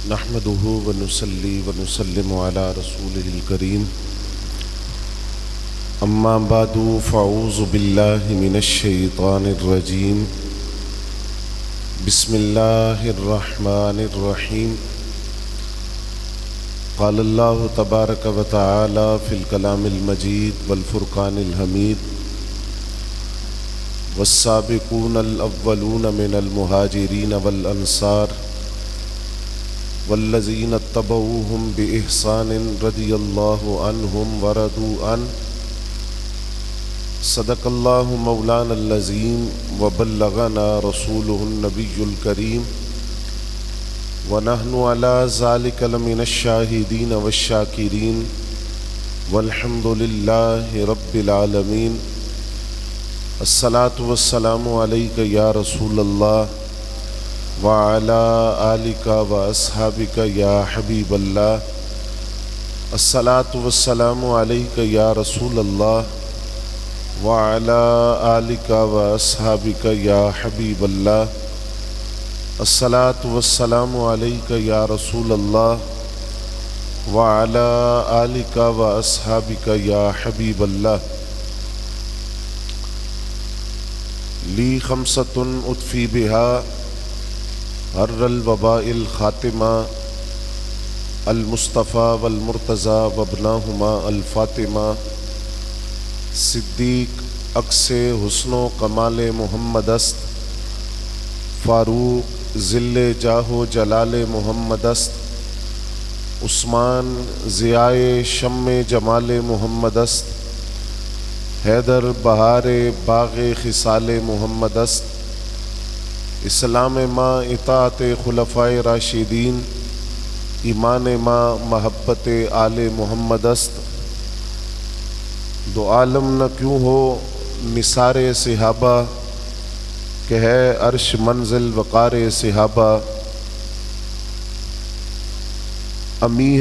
نحمده ونصلي ونسلم على رسوله الكريم أما بعد فأعوذ بالله من الشيطان الرجيم بسم الله الرحمن الرحيم قال الله تبارك وتعالى في الكلام المجيد والفرقان الحميد والسابقون الأولون من المهاجرين والأنصار والذين اتبعوهم بإحسان رضي الله عنهم ورضوا عنه صدق الله مولانا العظيم وبلغنا رسوله النبي الكريم ونحن على ذلك لمن الشاهدين والشاكرين والحمد لله رب العالمين الصلاة والسلام عليك يا رسول الله وعلى آلك وأصحابك يا حبيب الله الصلاة والسلام عليك يا رسول الله وعلى آلك وأصحابك يا حبيب الله الصلاة والسلام عليك يا رسول الله وعلى آلك وأصحابك يا حبيب الله لي خمسة أطفي بها حر الوباء الخاتمة المصطفى والمرتضى وابناهما الفاطمة صدیق عکس حسن و کمال محمد است فاروق ذل جاہ و جلال محمد است عثمان ضیائے شم جمال محمد است حیدر بہار باغ خصال محمد است اسلام ما اطاعت خلفائے راشدین ایمان ما محبت آل محمد است دو عالم نہ کیوں ہو نثار صحابہ کہ ہے عرش منزل وقار صحابہ امی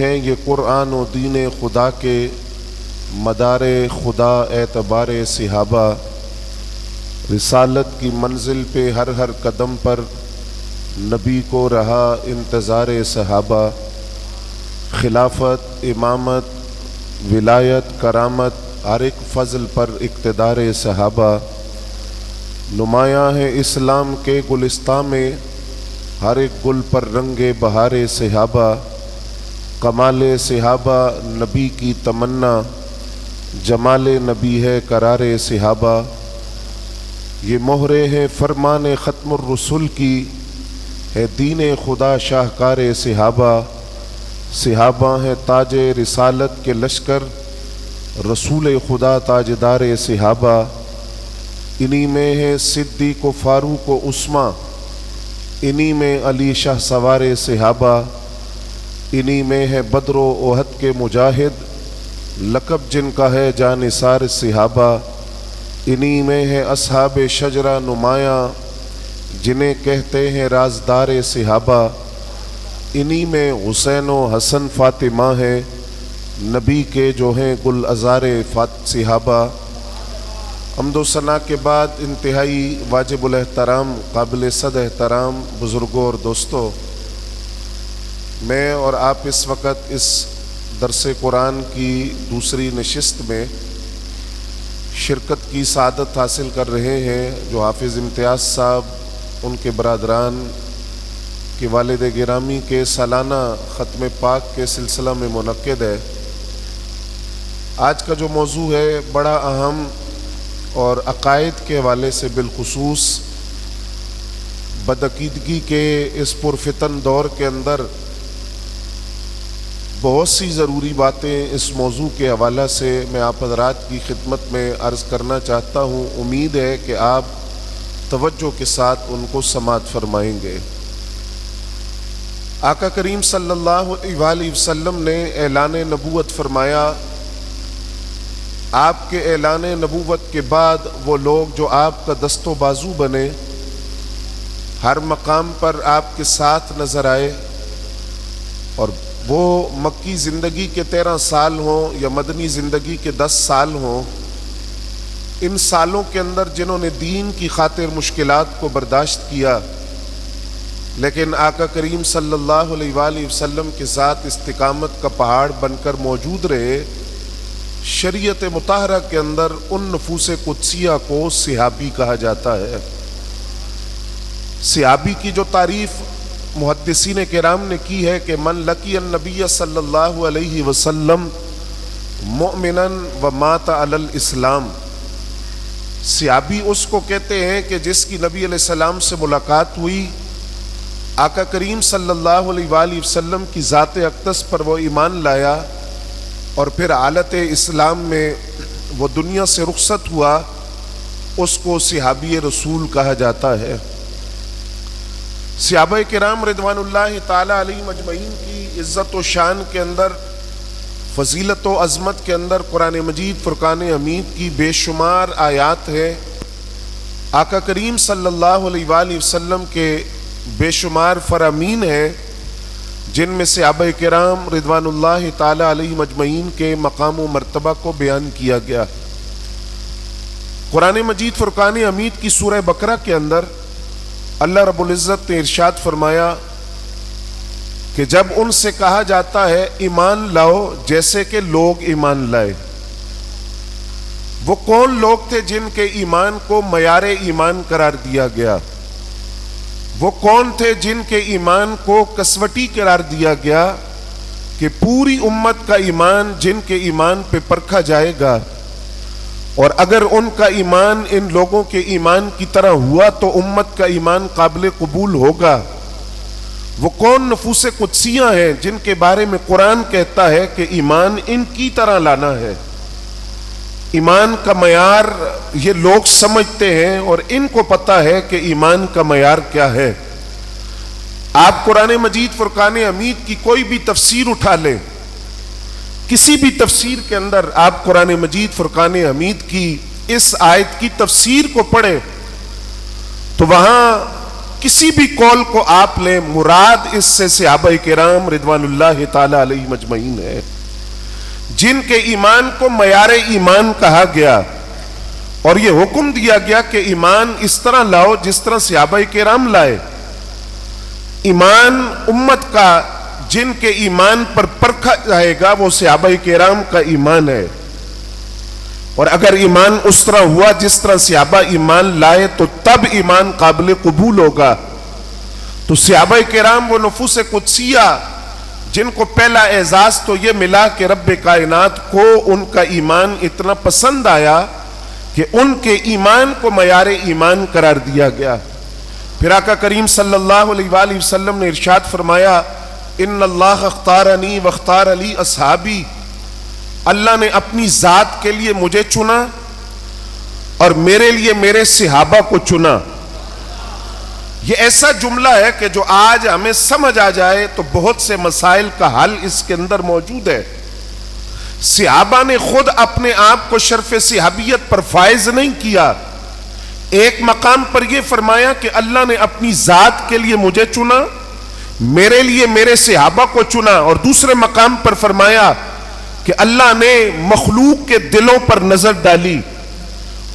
ہے یہ قرآن و دین خدا کے مدار خدا اعتبار صحابہ رسالت کی منزل پہ ہر قدم پر نبی کو رہا انتظار صحابہ خلافت امامت ولایت کرامت ہر ایک فضل پر اقتدار صحابہ نمایاں ہے اسلام کے گلستان میں ہر ایک گل پر رنگ بہار صحابہ کمال صحابہ نبی کی تمنا جمال نبی ہے قرار صحابہ یہ مہرے ہیں فرمان ختم الرسل کی ہے دین خدا شاہکار صحابہ صحابہ ہیں تاج رسالت کے لشکر رسول خدا تاجدار صحابہ انہی میں ہے صدیق و فاروق و عثمان انہی میں علی شاہ سوار صحابہ انہی میں ہے بدر و احد کے مجاہد لقب جن کا ہے جانثار صحابہ انہی میں ہے اصحاب شجرہ نمایاں جنہیں کہتے ہیں رازدار صحابہ انہی میں حسین و حسن فاطمہ ہیں نبی کے جو ہیں گل ازار صحابہ حمد و ثنا کے بعد انتہائی واجب الاحترام قابل صد احترام بزرگوں اور دوستوں میں اور آپ اس وقت اس درس قرآن کی دوسری نشست میں شرکت کی سعادت حاصل کر رہے ہیں جو حافظ امتیاز صاحب ان کے برادران کہ والد گرامی کے سالانہ ختم پاک کے سلسلہ میں منعقد ہے آج کا جو موضوع ہے بڑا اہم اور عقائد کے حوالے سے بالخصوص بدعقیدگی کے اس پرفتن دور کے اندر بہت سی ضروری باتیں اس موضوع کے حوالہ سے میں آپ حضرات کی خدمت میں عرض کرنا چاہتا ہوں امید ہے کہ آپ توجہ کے ساتھ ان کو سماعت فرمائیں گے آقا کریم صلی اللہ علیہ وسلم نے اعلان نبوت فرمایا آپ کے اعلان نبوت کے بعد وہ لوگ جو آپ کا دست و بازو بنے ہر مقام پر آپ کے ساتھ نظر آئے اور وہ مکی زندگی کے 13 سال ہوں یا مدنی زندگی کے 10 سال ہوں ان سالوں کے اندر جنہوں نے دین کی خاطر مشکلات کو برداشت کیا لیکن آقا کریم صلی اللہ علیہ وآلہ وسلم کے ساتھ استقامت کا پہاڑ بن کر موجود رہے۔ شریعت مطہرہ کے اندر ان نفوس قدسیہ کو صحابی کہا جاتا ہے۔ صحابی کی جو تعریف محدثین کرام نے کی ہے کہ من لقی النبی صلی اللہ علیہ وسلم مؤمنا ومات علی الاسلام، صحابی اس کو کہتے ہیں کہ جس کی نبی علیہ السلام سے ملاقات ہوئی، آقا کریم صلی اللہ علیہ وآلہ وسلم کی ذات اقدس پر وہ ایمان لایا اور پھر حالت اسلام میں وہ دنیا سے رخصت ہوا، اس کو صحابی رسول کہا جاتا ہے۔ صحابہ کرام رضوان اللہ تعالی علیہم اجمعین کی عزت و شان کے اندر، فضیلت و عظمت کے اندر قرآن مجید فرقان حمید کی بے شمار آیات ہے۔ آقا کریم صلی اللہ علیہ وآلہ وسلم کے بے شمار فرامین ہیں جن میں صحابہ کرام رضوان اللہ تعالی علیہم اجمعین کے مقام و مرتبہ کو بیان کیا گیا۔ قرآن مجید فرقان حمید کی سورہ بقرہ کے اندر اللہ رب العزت نے ارشاد فرمایا کہ جب ان سے کہا جاتا ہے ایمان لاؤ جیسے کہ لوگ ایمان لائے، وہ کون لوگ تھے جن کے ایمان کو معیار ایمان قرار دیا گیا؟ وہ کون تھے جن کے ایمان کو کسوٹی قرار دیا گیا کہ پوری امت کا ایمان جن کے ایمان پہ پرکھا جائے گا، اور اگر ان کا ایمان ان لوگوں کے ایمان کی طرح ہوا تو امت کا ایمان قابل قبول ہوگا۔ وہ کون نفوس قدسیاں ہیں جن کے بارے میں قرآن کہتا ہے کہ ایمان ان کی طرح لانا ہے؟ ایمان کا معیار یہ لوگ سمجھتے ہیں اور ان کو پتہ ہے کہ ایمان کا معیار کیا ہے۔ آپ قرآن مجید فرقان حمید کی کوئی بھی تفسیر اٹھا لیں، کسی بھی تفسیر کے اندر آپ قرآن مجید فرقان حمید کی اس آیت کی تفسیر کو پڑھیں تو وہاں کسی بھی قول کو آپ لیں، مراد اس سے صحابہ کرام رضوان اللہ تعالی علیہم اجمعین ہے جن کے ایمان کو معیار ایمان کہا گیا، اور یہ حکم دیا گیا کہ ایمان اس طرح لاؤ جس طرح صحابہ کرام لائے۔ ایمان امت کا جن کے ایمان پر پرکھا جائے گا وہ صحابہ کرام کا ایمان ہے، اور اگر ایمان اس طرح ہوا جس طرح صحابہ ایمان لائے تو تب ایمان قابل قبول ہوگا۔ تو صحابہ کرام وہ نفوس قدسیہ جن کو پہلا اعزاز تو یہ ملا کہ رب کائنات کو ان کا ایمان اتنا پسند آیا کہ ان کے ایمان کو معیار ایمان قرار دیا گیا۔ پھر آقا کریم صلی اللہ علیہ وآلہ وسلم نے ارشاد فرمایا ان اللہ اختارنی واختار لی اصحابی، اللہ نے اپنی ذات کے لیے مجھے چنا اور میرے لیے میرے صحابہ کو چنا۔ یہ ایسا جملہ ہے کہ جو آج ہمیں سمجھ آ جائے تو بہت سے مسائل کا حل اس کے اندر موجود ہے۔ صحابہ نے خود اپنے آپ کو شرف صحابیت پر فائز نہیں کیا، ایک مقام پر یہ فرمایا کہ اللہ نے اپنی ذات کے لیے مجھے چنا، میرے لیے میرے صحابہ کو چنا، اور دوسرے مقام پر فرمایا کہ اللہ نے مخلوق کے دلوں پر نظر ڈالی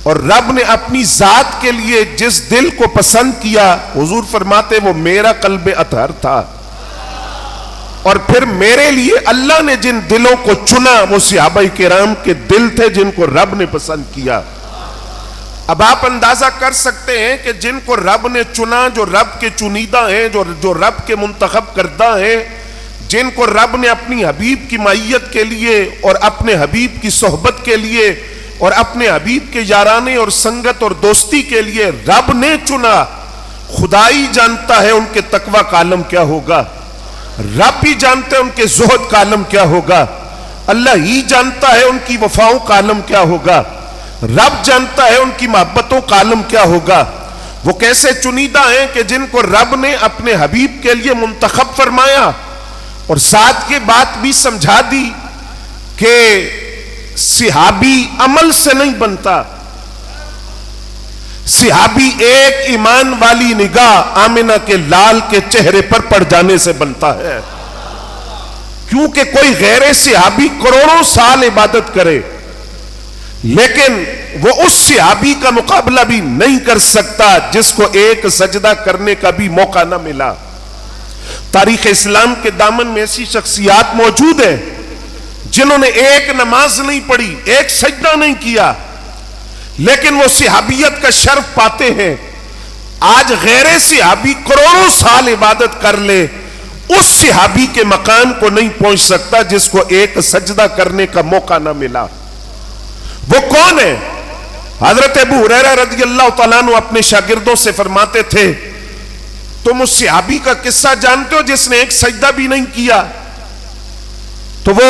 اور رب نے اپنی ذات کے لیے جس دل کو پسند کیا، حضور فرماتے وہ میرا قلب اطہر تھا، اور پھر میرے لیے اللہ نے جن دلوں کو چنا وہ صحابہ کرام کے دل تھے جن کو رب نے پسند کیا۔ اب آپ اندازہ کر سکتے ہیں کہ جن کو رب نے چنا، جو رب کے چنیدہ ہیں، جو رب کے منتخب کردہ ہیں، جن کو رب نے اپنی حبیب کی معیت کے لیے اور اپنے حبیب کی صحبت کے لیے اور اپنے حبیب کے یارانے اور سنگت اور دوستی کے لیے رب نے چنا، خدا ہی جانتا ہے ان کے تقوی کا عالم کیا ہوگا، رب ہی جانتے ہیں ان کے زہد کا عالم کیا ہوگا، اللہ ہی جانتا ہے ان کی وفاؤں کا عالم کیا ہوگا، رب جانتا ہے ان کی محبتوں کا عالم کیا ہوگا۔ وہ کیسے چنیدہ ہیں کہ جن کو رب نے اپنے حبیب کے لیے منتخب فرمایا اور ساتھ کے بات بھی سمجھا دی کہ صحابی عمل سے نہیں بنتا، صحابی ایک ایمان والی نگاہ آمنہ کے لال کے چہرے پر پڑ جانے سے بنتا ہے۔ کیونکہ کوئی غیر صحابی کروڑوں سال عبادت کرے لیکن وہ اس صحابی کا مقابلہ بھی نہیں کر سکتا جس کو ایک سجدہ کرنے کا بھی موقع نہ ملا۔ تاریخ اسلام کے دامن میں ایسی شخصیات موجود ہیں جنہوں نے ایک نماز نہیں پڑھی، ایک سجدہ نہیں کیا، لیکن وہ صحابیت کا شرف پاتے ہیں۔ آج غیر صحابی کروڑوں سال عبادت کر لے، اس صحابی کے مقام کو نہیں پہنچ سکتا جس کو ایک سجدہ کرنے کا موقع نہ ملا۔ وہ کون ہے؟ حضرت ابو ہریرہ رضی اللہ تعالیٰ عنہ اپنے شاگردوں سے فرماتے تھے، تم اس صحابی کا قصہ جانتے ہو جس نے ایک سجدہ بھی نہیں کیا؟ تو وہ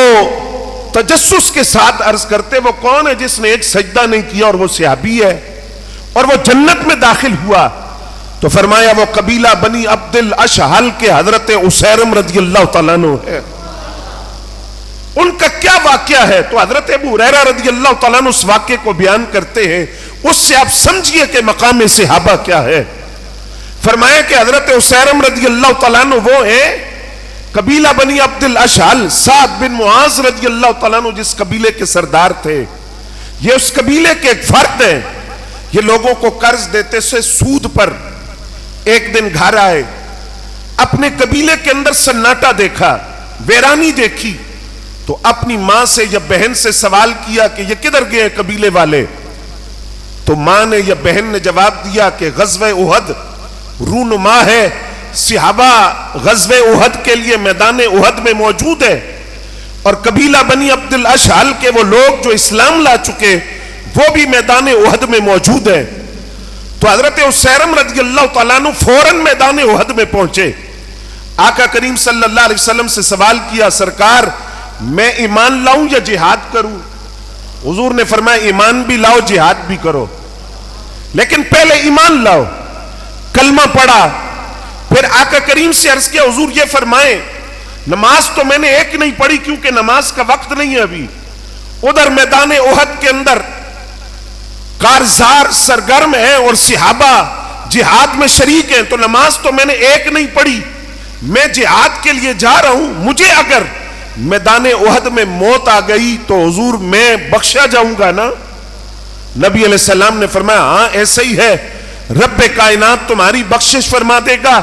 تجسس کے ساتھ عرض کرتے، وہ کون ہے جس نے ایک سجدہ نہیں کیا اور وہ صحابی ہے اور وہ جنت میں داخل ہوا؟ تو فرمایا وہ قبیلہ بنی عبد الاشہل کے حضرت اسیرم رضی اللہ تعالیٰ عنہ ہے۔ ان کا کیا واقعہ ہے؟ تو حضرت ابو ہریرہ رضی اللہ تعالیٰ عنہ اس واقعے کو بیان کرتے ہیں، اس سے آپ سمجھیے کہ مقام صحابہ کیا ہے۔ فرمایا کہ حضرت اسیرم رضی اللہ تعالیٰ عنہ وہ ہیں قبیلہ بنی عبد الاشہل، سعد بن معاذ رضی اللہ تعالیٰ عنہ جس قبیلے کے سردار تھے، یہ اس قبیلے کے ایک فرد ہیں۔ یہ لوگوں کو قرض دیتے سے سود پر۔ ایک دن گھر آئے، اپنے قبیلے کے اندر سناٹا دیکھا، ویرانی دیکھی، تو اپنی ماں سے یا بہن سے سوال کیا کہ یہ کدھر گئے قبیلے والے؟ تو ماں نے یا بہن نے جواب دیا کہ غزوہ احد رونما ہے، صحابہ غزوہ احد کے لیے میدان احد میں موجود ہے، اور قبیلہ بنی عبد الاشہل کے وہ لوگ جو اسلام لا چکے وہ بھی میدان احد میں موجود ہیں۔ تو حضرت اسیرم رضی اللہ تعالیٰ عنہ فوراً میدان احد میں پہنچے، آقا کریم صلی اللہ علیہ وسلم سے سوال کیا، سرکار میں ایمان لاؤں یا جہاد کروں؟ حضور نے فرمایا ایمان بھی لاؤ جہاد بھی کرو، لیکن پہلے ایمان لاؤ۔ کلمہ پڑھا، پھر آقا کریم سے عرض کیا حضور یہ فرمائیں نماز تو میں نے ایک نہیں پڑھی کیونکہ نماز کا وقت نہیں ہے ابھی، ادھر میدان احد کے اندر کارزار سرگرم ہیں اور صحابہ جہاد میں شریک ہیں، تو نماز تو میں نے ایک نہیں پڑھی، میں جہاد کے لیے جا رہا ہوں، مجھے اگر میدان احد میں موت آ گئی تو حضور میں بخشا جاؤں گا نا؟ نبی علیہ السلام نے فرمایا ہاں ایسا ہی ہے، رب کائنات تمہاری بخشش فرما دے گا۔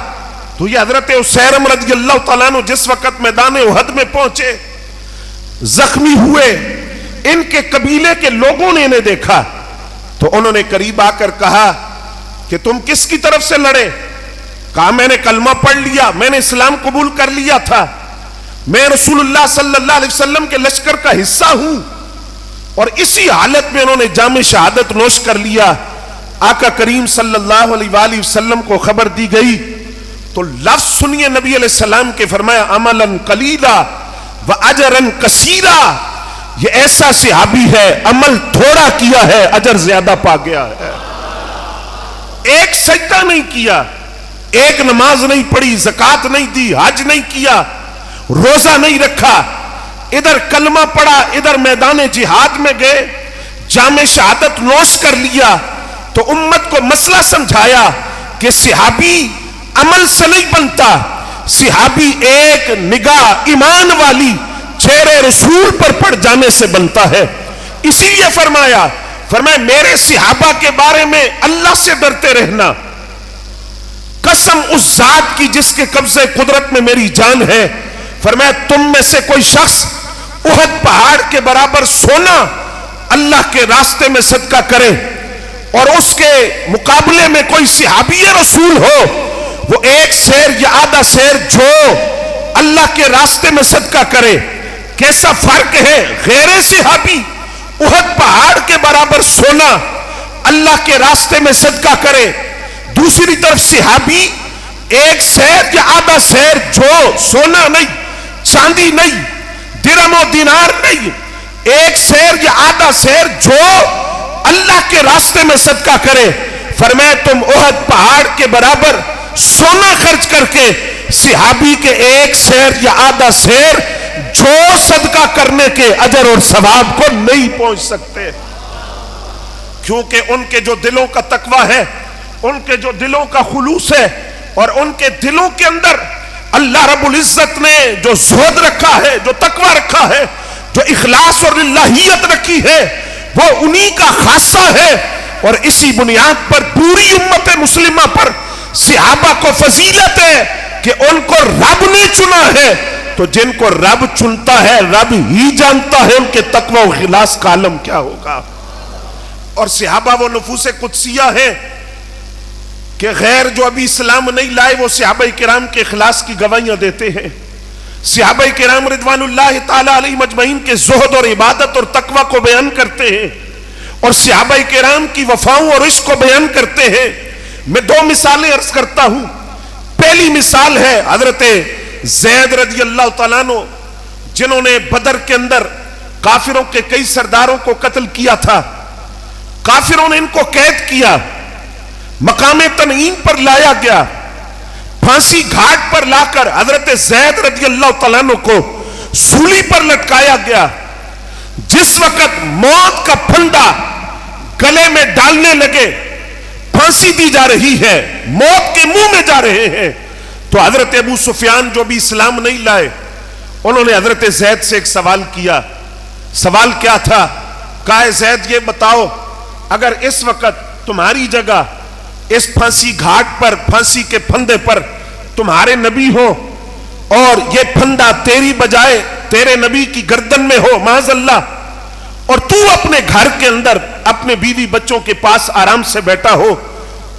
تو یہ حضرت اسیرم رضی اللہ تعالیٰ عنہ جس وقت میدان احد میں پہنچے، زخمی ہوئے، ان کے قبیلے کے لوگوں نے انہیں دیکھا تو انہوں نے قریب آ کر کہا کہ تم کس کی طرف سے لڑے؟ کہا میں نے کلمہ پڑھ لیا، میں نے اسلام قبول کر لیا تھا، میں رسول اللہ صلی اللہ علیہ وسلم کے لشکر کا حصہ ہوں۔ اور اسی حالت میں انہوں نے جام شہادت نوش کر لیا۔ آقا کریم صلی اللہ علیہ وآلہ وسلم کو خبر دی گئی تو لفظ سنیے نبی علیہ السلام کے، فرمایا عملاً قلیلا و اجراً کثیرا، یہ ایسا صحابی ہے عمل تھوڑا کیا ہے اجر زیادہ پا گیا ہے۔ ایک سجدہ نہیں کیا، ایک نماز نہیں پڑھی، زکوٰۃ نہیں دی، حج نہیں کیا، روزہ نہیں رکھا، ادھر کلمہ پڑھا، ادھر میدان جہاد میں گئے، جام شہادت نوش کر لیا، تو امت کو مسئلہ سمجھایا کہ صحابی عمل سے نہیں بنتا، صحابی ایک نگاہ ایمان والی چہرے رسول پر پڑ جانے سے بنتا ہے۔ اسی لیے فرمایا میرے صحابہ کے بارے میں اللہ سے ڈرتے رہنا، قسم اس ذات کی جس کے قبضے قدرت میں میری جان ہے، فرمایا تم میں سے کوئی شخص احد پہاڑ کے برابر سونا اللہ کے راستے میں صدقہ کرے اور اس کے مقابلے میں کوئی صحابی رسول ہو، وہ ایک سیر یا آدھا سیر جو اللہ کے راستے میں صدقہ کرے، کیسا فرق ہے؟ غیر صحابی احد پہاڑ کے برابر سونا اللہ کے راستے میں صدقہ کرے، دوسری طرف صحابی ایک سیر یا آدھا سیر جو سونا نہیں، چاندی نہیں، درہم و دینار نہیں، ایک سیر یا آدھا سیر جو اللہ کے راستے میں صدقہ کرے، فرمائے تم احد پہاڑ کے برابر سونا خرچ کر کے صحابی کے ایک سیر یا آدھا سیر جو صدقہ کرنے کے اجر اور ثواب کو نہیں پہنچ سکتے، کیونکہ ان کے جو دلوں کا تقویٰ ہے، ان کے جو دلوں کا خلوص ہے، اور ان کے دلوں کے اندر اللہ رب العزت نے جو زہد رکھا ہے، جو تقویٰ رکھا ہے، جو اخلاص اور للہیت رکھی ہے، وہ انہی کا خاصہ ہے۔ اور اسی بنیاد پر پوری امت مسلمہ پر صحابہ کو فضیلت ہے کہ کہ ان کو رب نے چنا ہے، تو جن کو رب چنتا ہے رب ہی جانتا ہے ان کے تقوی و اخلاص کا عالم کیا ہوگا۔ اور صحابہ وہ نفوس قدسیہ ہیں کہ غیر جو ابھی اسلام نہیں لائے وہ صحابہ کرام کے اخلاص کی گواہیاں دیتے ہیں۔ صحابہ کرام رضوان اللہ تعالی علیہ مجمعین کے زہد اور عبادت اور تقوی کو بیان کرتے ہیں، اور صحابہ کرام کی وفاؤں اور عشق کو بیان کرتے ہیں۔ میں دو مثالیں عرض کرتا ہوں۔ پہلی مثال ہے حضرت زید رضی اللہ تعالیٰ عنہ، جنہوں نے بدر کے اندر کافروں کے کئی سرداروں کو قتل کیا تھا۔ کافروں نے ان کو قید کیا، مقام تنعیم پر لایا گیا، پھانسی گھاٹ پر لا کر حضرت زید رضی اللہ تعالیٰ عنہ کو سولی پر لٹکایا گیا۔ جس وقت موت کا پھندا گلے میں ڈالنے لگے، پھانسی دی جا رہی ہے، موت کے منہ میں جا رہے ہیں، تو حضرت ابو سفیان جو بھی اسلام نہیں لائے انہوں نے حضرت زید سے ایک سوال کیا۔ سوال کیا تھا؟ کہا ہے زید یہ بتاؤ، اگر اس وقت تمہاری جگہ اس پھانسی گھاٹ پر، پھانسی کے پھندے پر تمہارے نبی ہو اور یہ پھندا تیری بجائے تیرے نبی کی گردن میں ہو معاذ اللہ، اور تو اپنے گھر کے اندر اپنے بیوی بچوں کے پاس آرام سے بیٹھا ہو،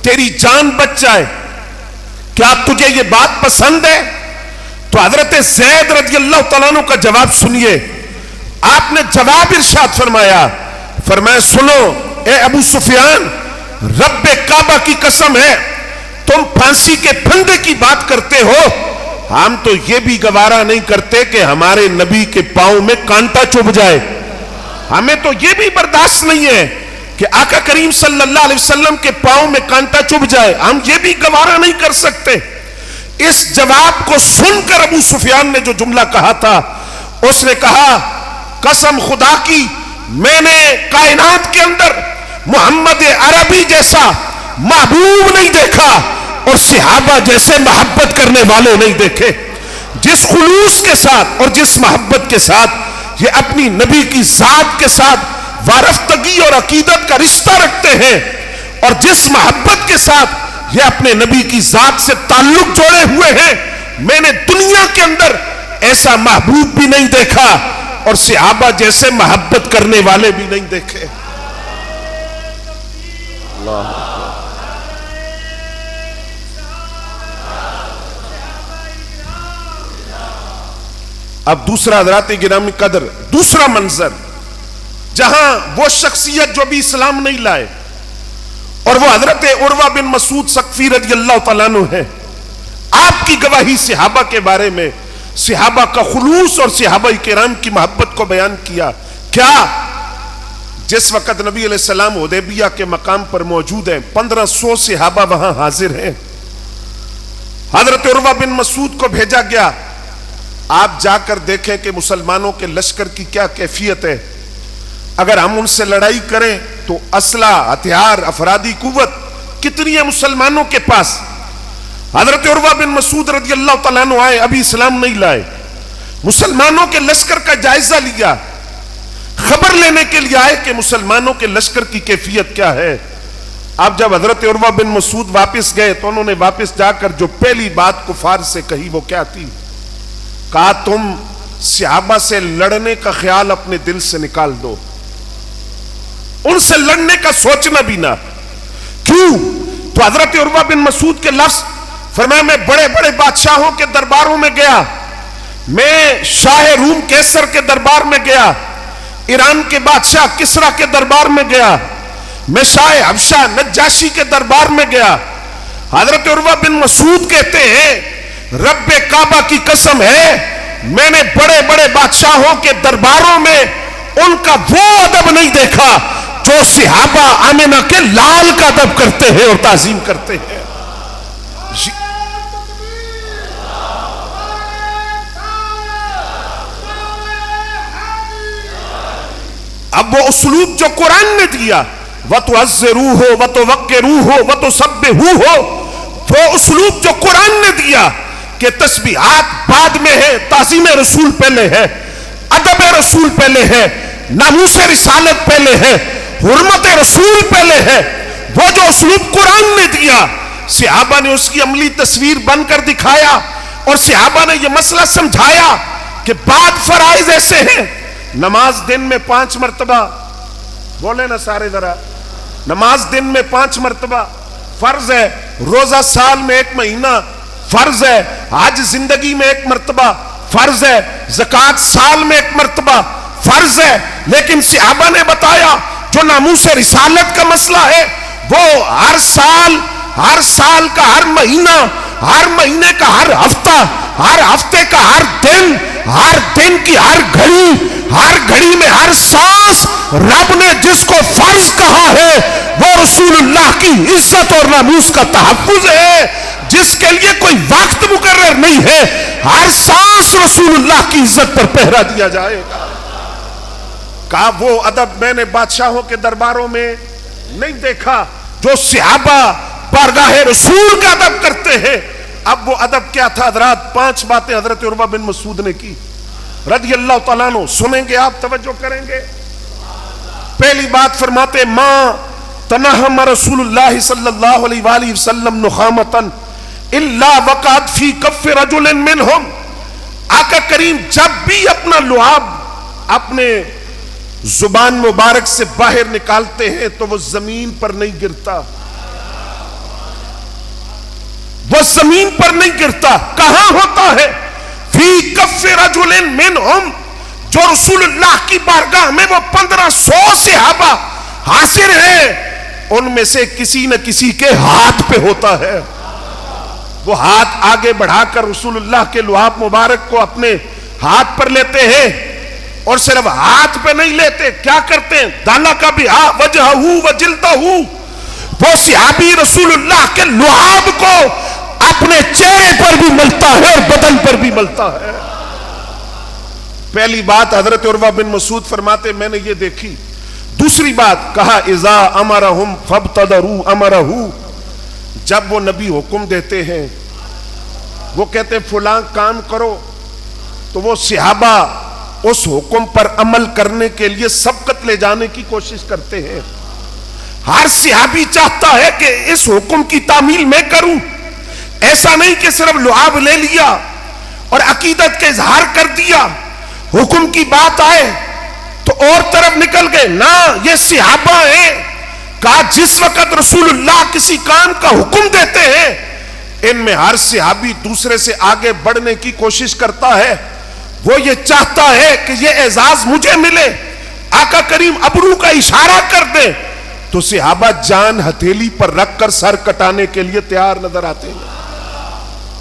تیری جان بچ جائے، کیا تجھے یہ بات پسند ہے؟ تو حضرت زید رضی اللہ تعالیٰ عنہ کا جواب سنیے۔ آپ نے جواب ارشاد فرمایا، فرمایا سنو اے ابو سفیان، رب کعبہ کی قسم ہے تم پھانسی کے پھندے کی بات کرتے ہو، ہم تو یہ بھی گوارا نہیں کرتے کہ ہمارے نبی کے پاؤں میں کانٹا چبھ جائے، ہمیں تو یہ بھی برداشت نہیں ہے کہ آقا کریم صلی اللہ علیہ وسلم کے پاؤں میں کانٹا چبھ جائے، ہم یہ بھی گوارا نہیں کر سکتے۔ اس جواب کو سن کر ابو سفیان نے جو جملہ کہا تھا، اس نے کہا قسم خدا کی میں نے کائنات کے اندر محمد عربی جیسا محبوب نہیں دیکھا اور صحابہ جیسے محبت کرنے والے نہیں دیکھے۔ جس خلوص کے ساتھ اور جس محبت کے ساتھ یہ اپنی نبی کی ذات کے ساتھ وارفتگی اور عقیدت کا رشتہ رکھتے ہیں، اور جس محبت کے ساتھ یہ اپنے نبی کی ذات سے تعلق جوڑے ہوئے ہیں، میں نے دنیا کے اندر ایسا محبوب بھی نہیں دیکھا اور صحابہ جیسے محبت کرنے والے بھی نہیں دیکھے۔ اللہ اب دوسرا حضرات گرامی قدر، دوسرا منظر جہاں وہ شخصیت جو بھی اسلام نہیں لائے، اور وہ حضرت عروہ بن مسعود ثقفی رضی اللہ تعالیٰ عنہ ہے، آپ کی گواہی صحابہ کے بارے میں، صحابہ کا خلوص اور صحابہ کرام کی محبت کو بیان کیا۔ کیا جس وقت نبی علیہ السلام حدیبیہ کے مقام پر موجود ہیں، 1500 صحابہ وہاں حاضر ہیں، حضرت عروہ بن مسعود کو بھیجا گیا، آپ جا کر دیکھیں کہ مسلمانوں کے لشکر کی کیا کیفیت ہے، اگر ہم ان سے لڑائی کریں تو اسلحہ، ہتھیار، افرادی قوت کتنی ہے مسلمانوں کے پاس۔ حضرت عروہ بن مسعود رضی اللہ تعالیٰ عنہ آئے، ابھی اسلام نہیں لائے، مسلمانوں کے لشکر کا جائزہ لیا، خبر لینے کے لیے آئے کہ مسلمانوں کے لشکر کی کیفیت کیا ہے۔ اب جب حضرت عروہ بن مسعود واپس گئے تو انہوں نے واپس جا کر جو پہلی بات کفار سے کہی وہ کیا تھی؟ کہا تم صحابہ سے لڑنے کا خیال اپنے دل سے نکال دو، ان سے لڑنے کا سوچنا بھی نہ۔ کیوں؟ تو حضرت عروہ بن مسعود کے لفظ، فرمایا میں بڑے بڑے بادشاہوں کے درباروں میں گیا، میں شاہ روم کیسر کے دربار میں گیا، ایران کے بادشاہ کسرا کے دربار میں گیا، میں شاہ حبشہ نجاشی کے دربار میں گیا۔ حضرت عروہ بن مسعود کہتے ہیں رب کعبہ کی قسم ہے میں نے بڑے بڑے بادشاہوں کے درباروں میں ان کا وہ ادب نہیں دیکھا جو صحابہ آمنہ کے لال کا ادب کرتے ہیں اور تعظیم کرتے ہیں۔ اب وہ اسلوب جو قرآن نے دیا، وَتُعَزِّرُوهُ وَتُوَقِّرُوهُ وَتُسَبِّحُوهُ، وہ اسلوب جو قرآن نے دیا کہ تسبیحات بعد میں ہے، تعظیم رسول پہلے ہے، ادب رسول پہلے ہے، ناموس رسالت پہلے ہے، حرمت رسول پہلے ہے، وہ جو اسلوب قرآن نے دیا صحابہ نے اس کی عملی تصویر بن کر دکھایا، اور صحابہ نے یہ مسئلہ سمجھایا کہ بعد فرائض ایسے ہیں، نماز دن میں 5 مرتبہ، بولے نا سارے ذرا، نماز دن میں 5 مرتبہ فرض ہے، روزہ سال میں 1 مہینہ فرض ہے، حج زندگی میں 1 مرتبہ فرض ہے، زکوٰۃ سال میں 1 مرتبہ فرض ہے. لیکن صحابہ نے بتایا جو ناموس رسالت کا مسئلہ ہے وہ ہر سال کا ہر مہینہ، ہر مہینے کا ہر ہفتہ، ہر ہفتے کا ہر دن کی ہر گھڑی میں ہر سانس رب نے جس کو فرض کہا ہے وہ رسول اللہ کی عزت اور ناموس کا تحفظ ہے، جس کے لیے کوئی وقت مقرر نہیں ہے، ہر سانس رسول اللہ کی عزت پر پہرا دیا جائے گا. کہا وہ ادب میں نے بادشاہوں کے درباروں میں نہیں دیکھا جو صحابہ بارگاہ رسول کا ادب کرتے ہیں. اب وہ ادب کیا تھا حضرات؟ 5 باتیں حضرت عروہ بن مسعود نے کی رضی اللہ تعالیٰ عنہ. سنیں گے آپ، توجہ کریں گے. پہلی بات فرماتے ما تنہم رسول اللہ صلی اللہ علیہ وآلہ وسلم نخامتاً الا وقعت فی کف رجل منہم. آقا کریم جب بھی اپنا لعاب اپنے زبان مبارک سے باہر نکالتے ہیں تو وہ زمین پر نہیں گرتا، وہ زمین پر نہیں گرتا. کہاں ہوتا ہے؟ فی کف رجل منہم، جو رسول اللہ کی بارگاہ میں وہ 1500 صحابہ حاضر ہیں، ان میں سے کسی نہ کسی کے ہاتھ پہ ہوتا ہے. وہ ہاتھ آگے بڑھا کر رسول اللہ کے لعاب مبارک کو اپنے ہاتھ پر لیتے ہیں، اور صرف ہاتھ پہ نہیں لیتے، کیا کرتے ہیں؟ دانا کا بھی وجہہ وجلدہ، وہ صحابی رسول اللہ کے لعاب کو اپنے چہرے پر بھی ملتا ہے اور بدن پر بھی ملتا ہے. پہلی بات حضرت عروہ بن مسعود فرماتے میں نے یہ دیکھی. دوسری بات کہا اذا امرہم فابتدروا امرہ، جب وہ نبی حکم دیتے ہیں، وہ کہتے ہیں فلاں کام کرو، تو وہ صحابہ اس حکم پر عمل کرنے کے لیے سبقت لے جانے کی کوشش کرتے ہیں. ہر صحابی چاہتا ہے کہ اس حکم کی تعمیل میں کروں. ایسا نہیں کہ صرف لعاب لے لیا اور عقیدت کا اظہار کر دیا، حکم کی بات آئے تو اور طرف نکل گئے. نہ، یہ صحابہ ہیں. کہا جس وقت رسول اللہ کسی کام کا حکم دیتے ہیں، ان میں ہر صحابی دوسرے سے آگے بڑھنے کی کوشش کرتا ہے. وہ یہ چاہتا ہے کہ یہ اعزاز مجھے ملے. آقا کریم ابرو کا اشارہ کر دیں تو صحابہ جان ہتھیلی پر رکھ کر سر کٹانے کے لیے تیار نظر آتے ہیں.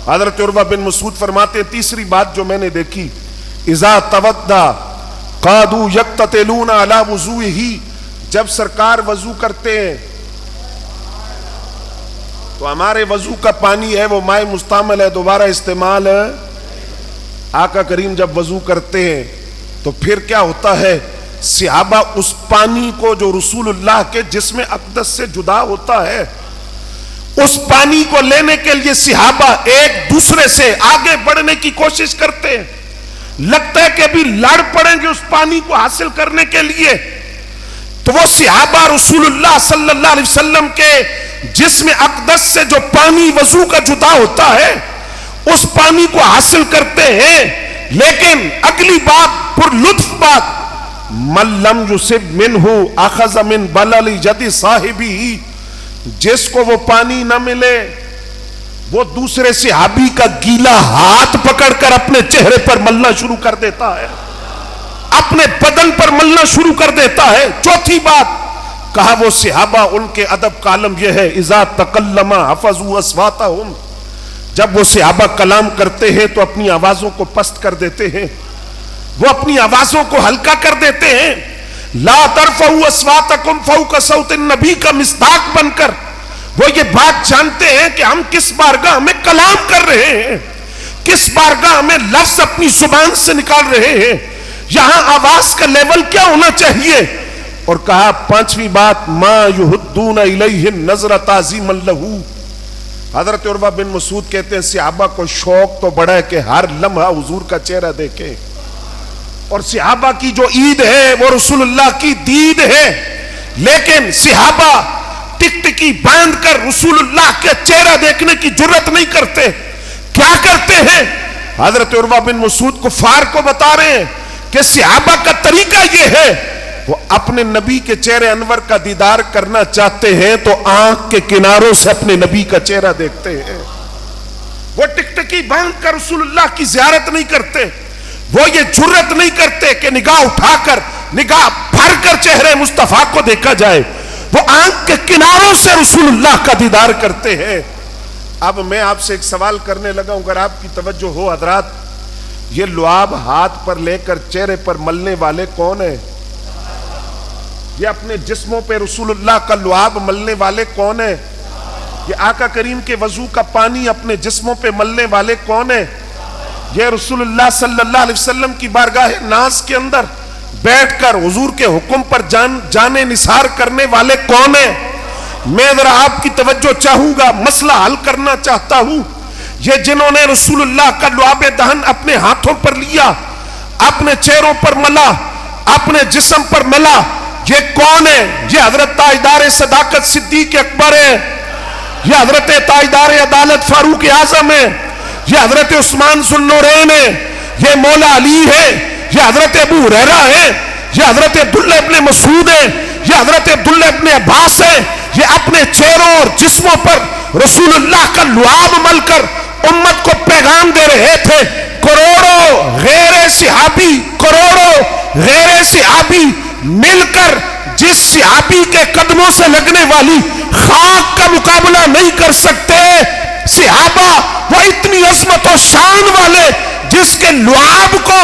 حضرت عروہ بن مسعود فرماتے ہیں تیسری بات جو میں نے دیکھی، اذا تودع قادوا یقتتلون علی وضوئہ، جب سرکار وضو کرتے ہیں تو ہمارے وضو کا پانی ہے وہ مائع مستعمل ہے، دوبارہ استعمال ہے. آقا کریم جب وضو کرتے ہیں تو پھر کیا ہوتا ہے؟ صحابہ اس پانی کو جو رسول اللہ کے جسم اقدس سے جدا ہوتا ہے، اس پانی کو لینے کے لیے صحابہ ایک دوسرے سے آگے بڑھنے کی کوشش کرتے ہیں. لگتا ہے کہ ابھی لڑ پڑیں گے اس پانی کو حاصل کرنے کے لیے. تو وہ صحابہ رسول اللہ صلی اللہ علیہ وسلم کے جسم اقدس سے جو پانی وضو کا جدا ہوتا ہے اس پانی کو حاصل کرتے ہیں. لیکن اگلی بات پر لطف بات، من لم یصب منہ اخذ من بلل ید صاحبہ، جس کو وہ پانی نہ ملے وہ دوسرے صحابی کا گیلا ہاتھ پکڑ کر اپنے چہرے پر ملنا شروع کر دیتا ہے، اپنے بدن پر ملنا شروع کر دیتا ہے. چوتھی بات کہا وہ صحابہ ان کے ادب کا عالم یہ ہے، اذا تکلم حفظوا اصواتہم، جب وہ صحابہ کلام کرتے ہیں تو اپنی آوازوں کو پست کر دیتے ہیں، وہ اپنی آوازوں کو ہلکا کر دیتے ہیں. لا ترفعوا اصواتکم فوق صوت النبی کا مصداق بن کر وہ یہ بات جانتے ہیں کہ ہم کس بارگاہ میں کلام کر رہے ہیں، کس بارگاہ میں لفظ اپنی زبان سے نکال رہے ہیں، یہاں آواز کا لیول کیا ہونا چاہیے. اور کہا پانچویں بات، ما یہدون الیہ النظر تعظیما لہ. حضرت عروہ بن مسعود کہتے ہیں صحابہ کو شوق تو بڑا ہے کہ ہر لمحہ حضور کا چہرہ دیکھیں، اور صحابہ کی جو عید ہے وہ رسول اللہ کی دید ہے. لیکن صحابہ ٹک ٹکی باندھ کر رسول اللہ کے چہرہ دیکھنے کی جرت نہیں کرتے. کیا کرتے ہیں؟ حضرت عروہ بن مسعود کفار کو بتا رہے ہیں کہ صحابہ کا طریقہ یہ ہے، وہ اپنے نبی کے چہرے انور کا دیدار کرنا چاہتے ہیں تو آنکھ کے کناروں سے اپنے نبی کا چہرہ دیکھتے ہیں۔ وہ ٹکٹکی باندھ کر رسول اللہ کی زیارت نہیں کرتے، وہ یہ جرت نہیں کرتے کہ نگاہ اٹھا کر، نگاہ بھر کر چہرے مصطفیٰ کو دیکھا جائے، وہ آنکھ کے کناروں سے رسول اللہ کا دیدار کرتے ہیں۔ اب میں آپ سے ایک سوال کرنے لگا ہوں، اگر آپ کی توجہ ہو حضرات، یہ لعاب ہاتھ پر لے کر چہرے پر ملنے والے کون ہیں؟ یہ اپنے جسموں پہ رسول اللہ کا لعاب ملنے والے کون ہیں؟ یہ آقا کریم کے وضو کا پانی اپنے جسموں پہ ملنے والے کون ہیں؟ یہ رسول اللہ صلی اللہ علیہ وسلم کی بارگاہ ناز کے اندر بیٹھ کر حضور کے حکم پر جانے نثار کرنے والے کون ہیں؟ میں ذرا آپ کی توجہ چاہوں گا، مسئلہ حل کرنا چاہتا ہوں۔ یہ جنہوں نے رسول اللہ کا لعاب دہن اپنے ہاتھوں پر لیا، اپنے چہروں پر ملا، اپنے جسم پر ملا، یہ کون ہے؟ یہ حضرت تاجدار صداقت صدیق اکبر ہے، یہ حضرت تاجدار عدالت فاروق اعظم ہے، یہ حضرت عثمان ذو النورین ہے، یہ مولا علی ہے، یہ حضرت ابو ہریرہ ہے، یہ حضرت عبداللہ ابن مسعود ہے، یہ حضرت عبداللہ ابن عباس ہے۔ یہ اپنے چہروں اور جسموں پر رسول اللہ کا لعاب مل کر امت کو پیغام دے رہے تھے۔ کروڑوں غیر صحابی مل کر جس صحابی کے قدموں سے لگنے والی خاک کا مقابلہ نہیں کر سکتے، صحابہ وہ اتنی عظمت و شان والے جس کے لعاب کو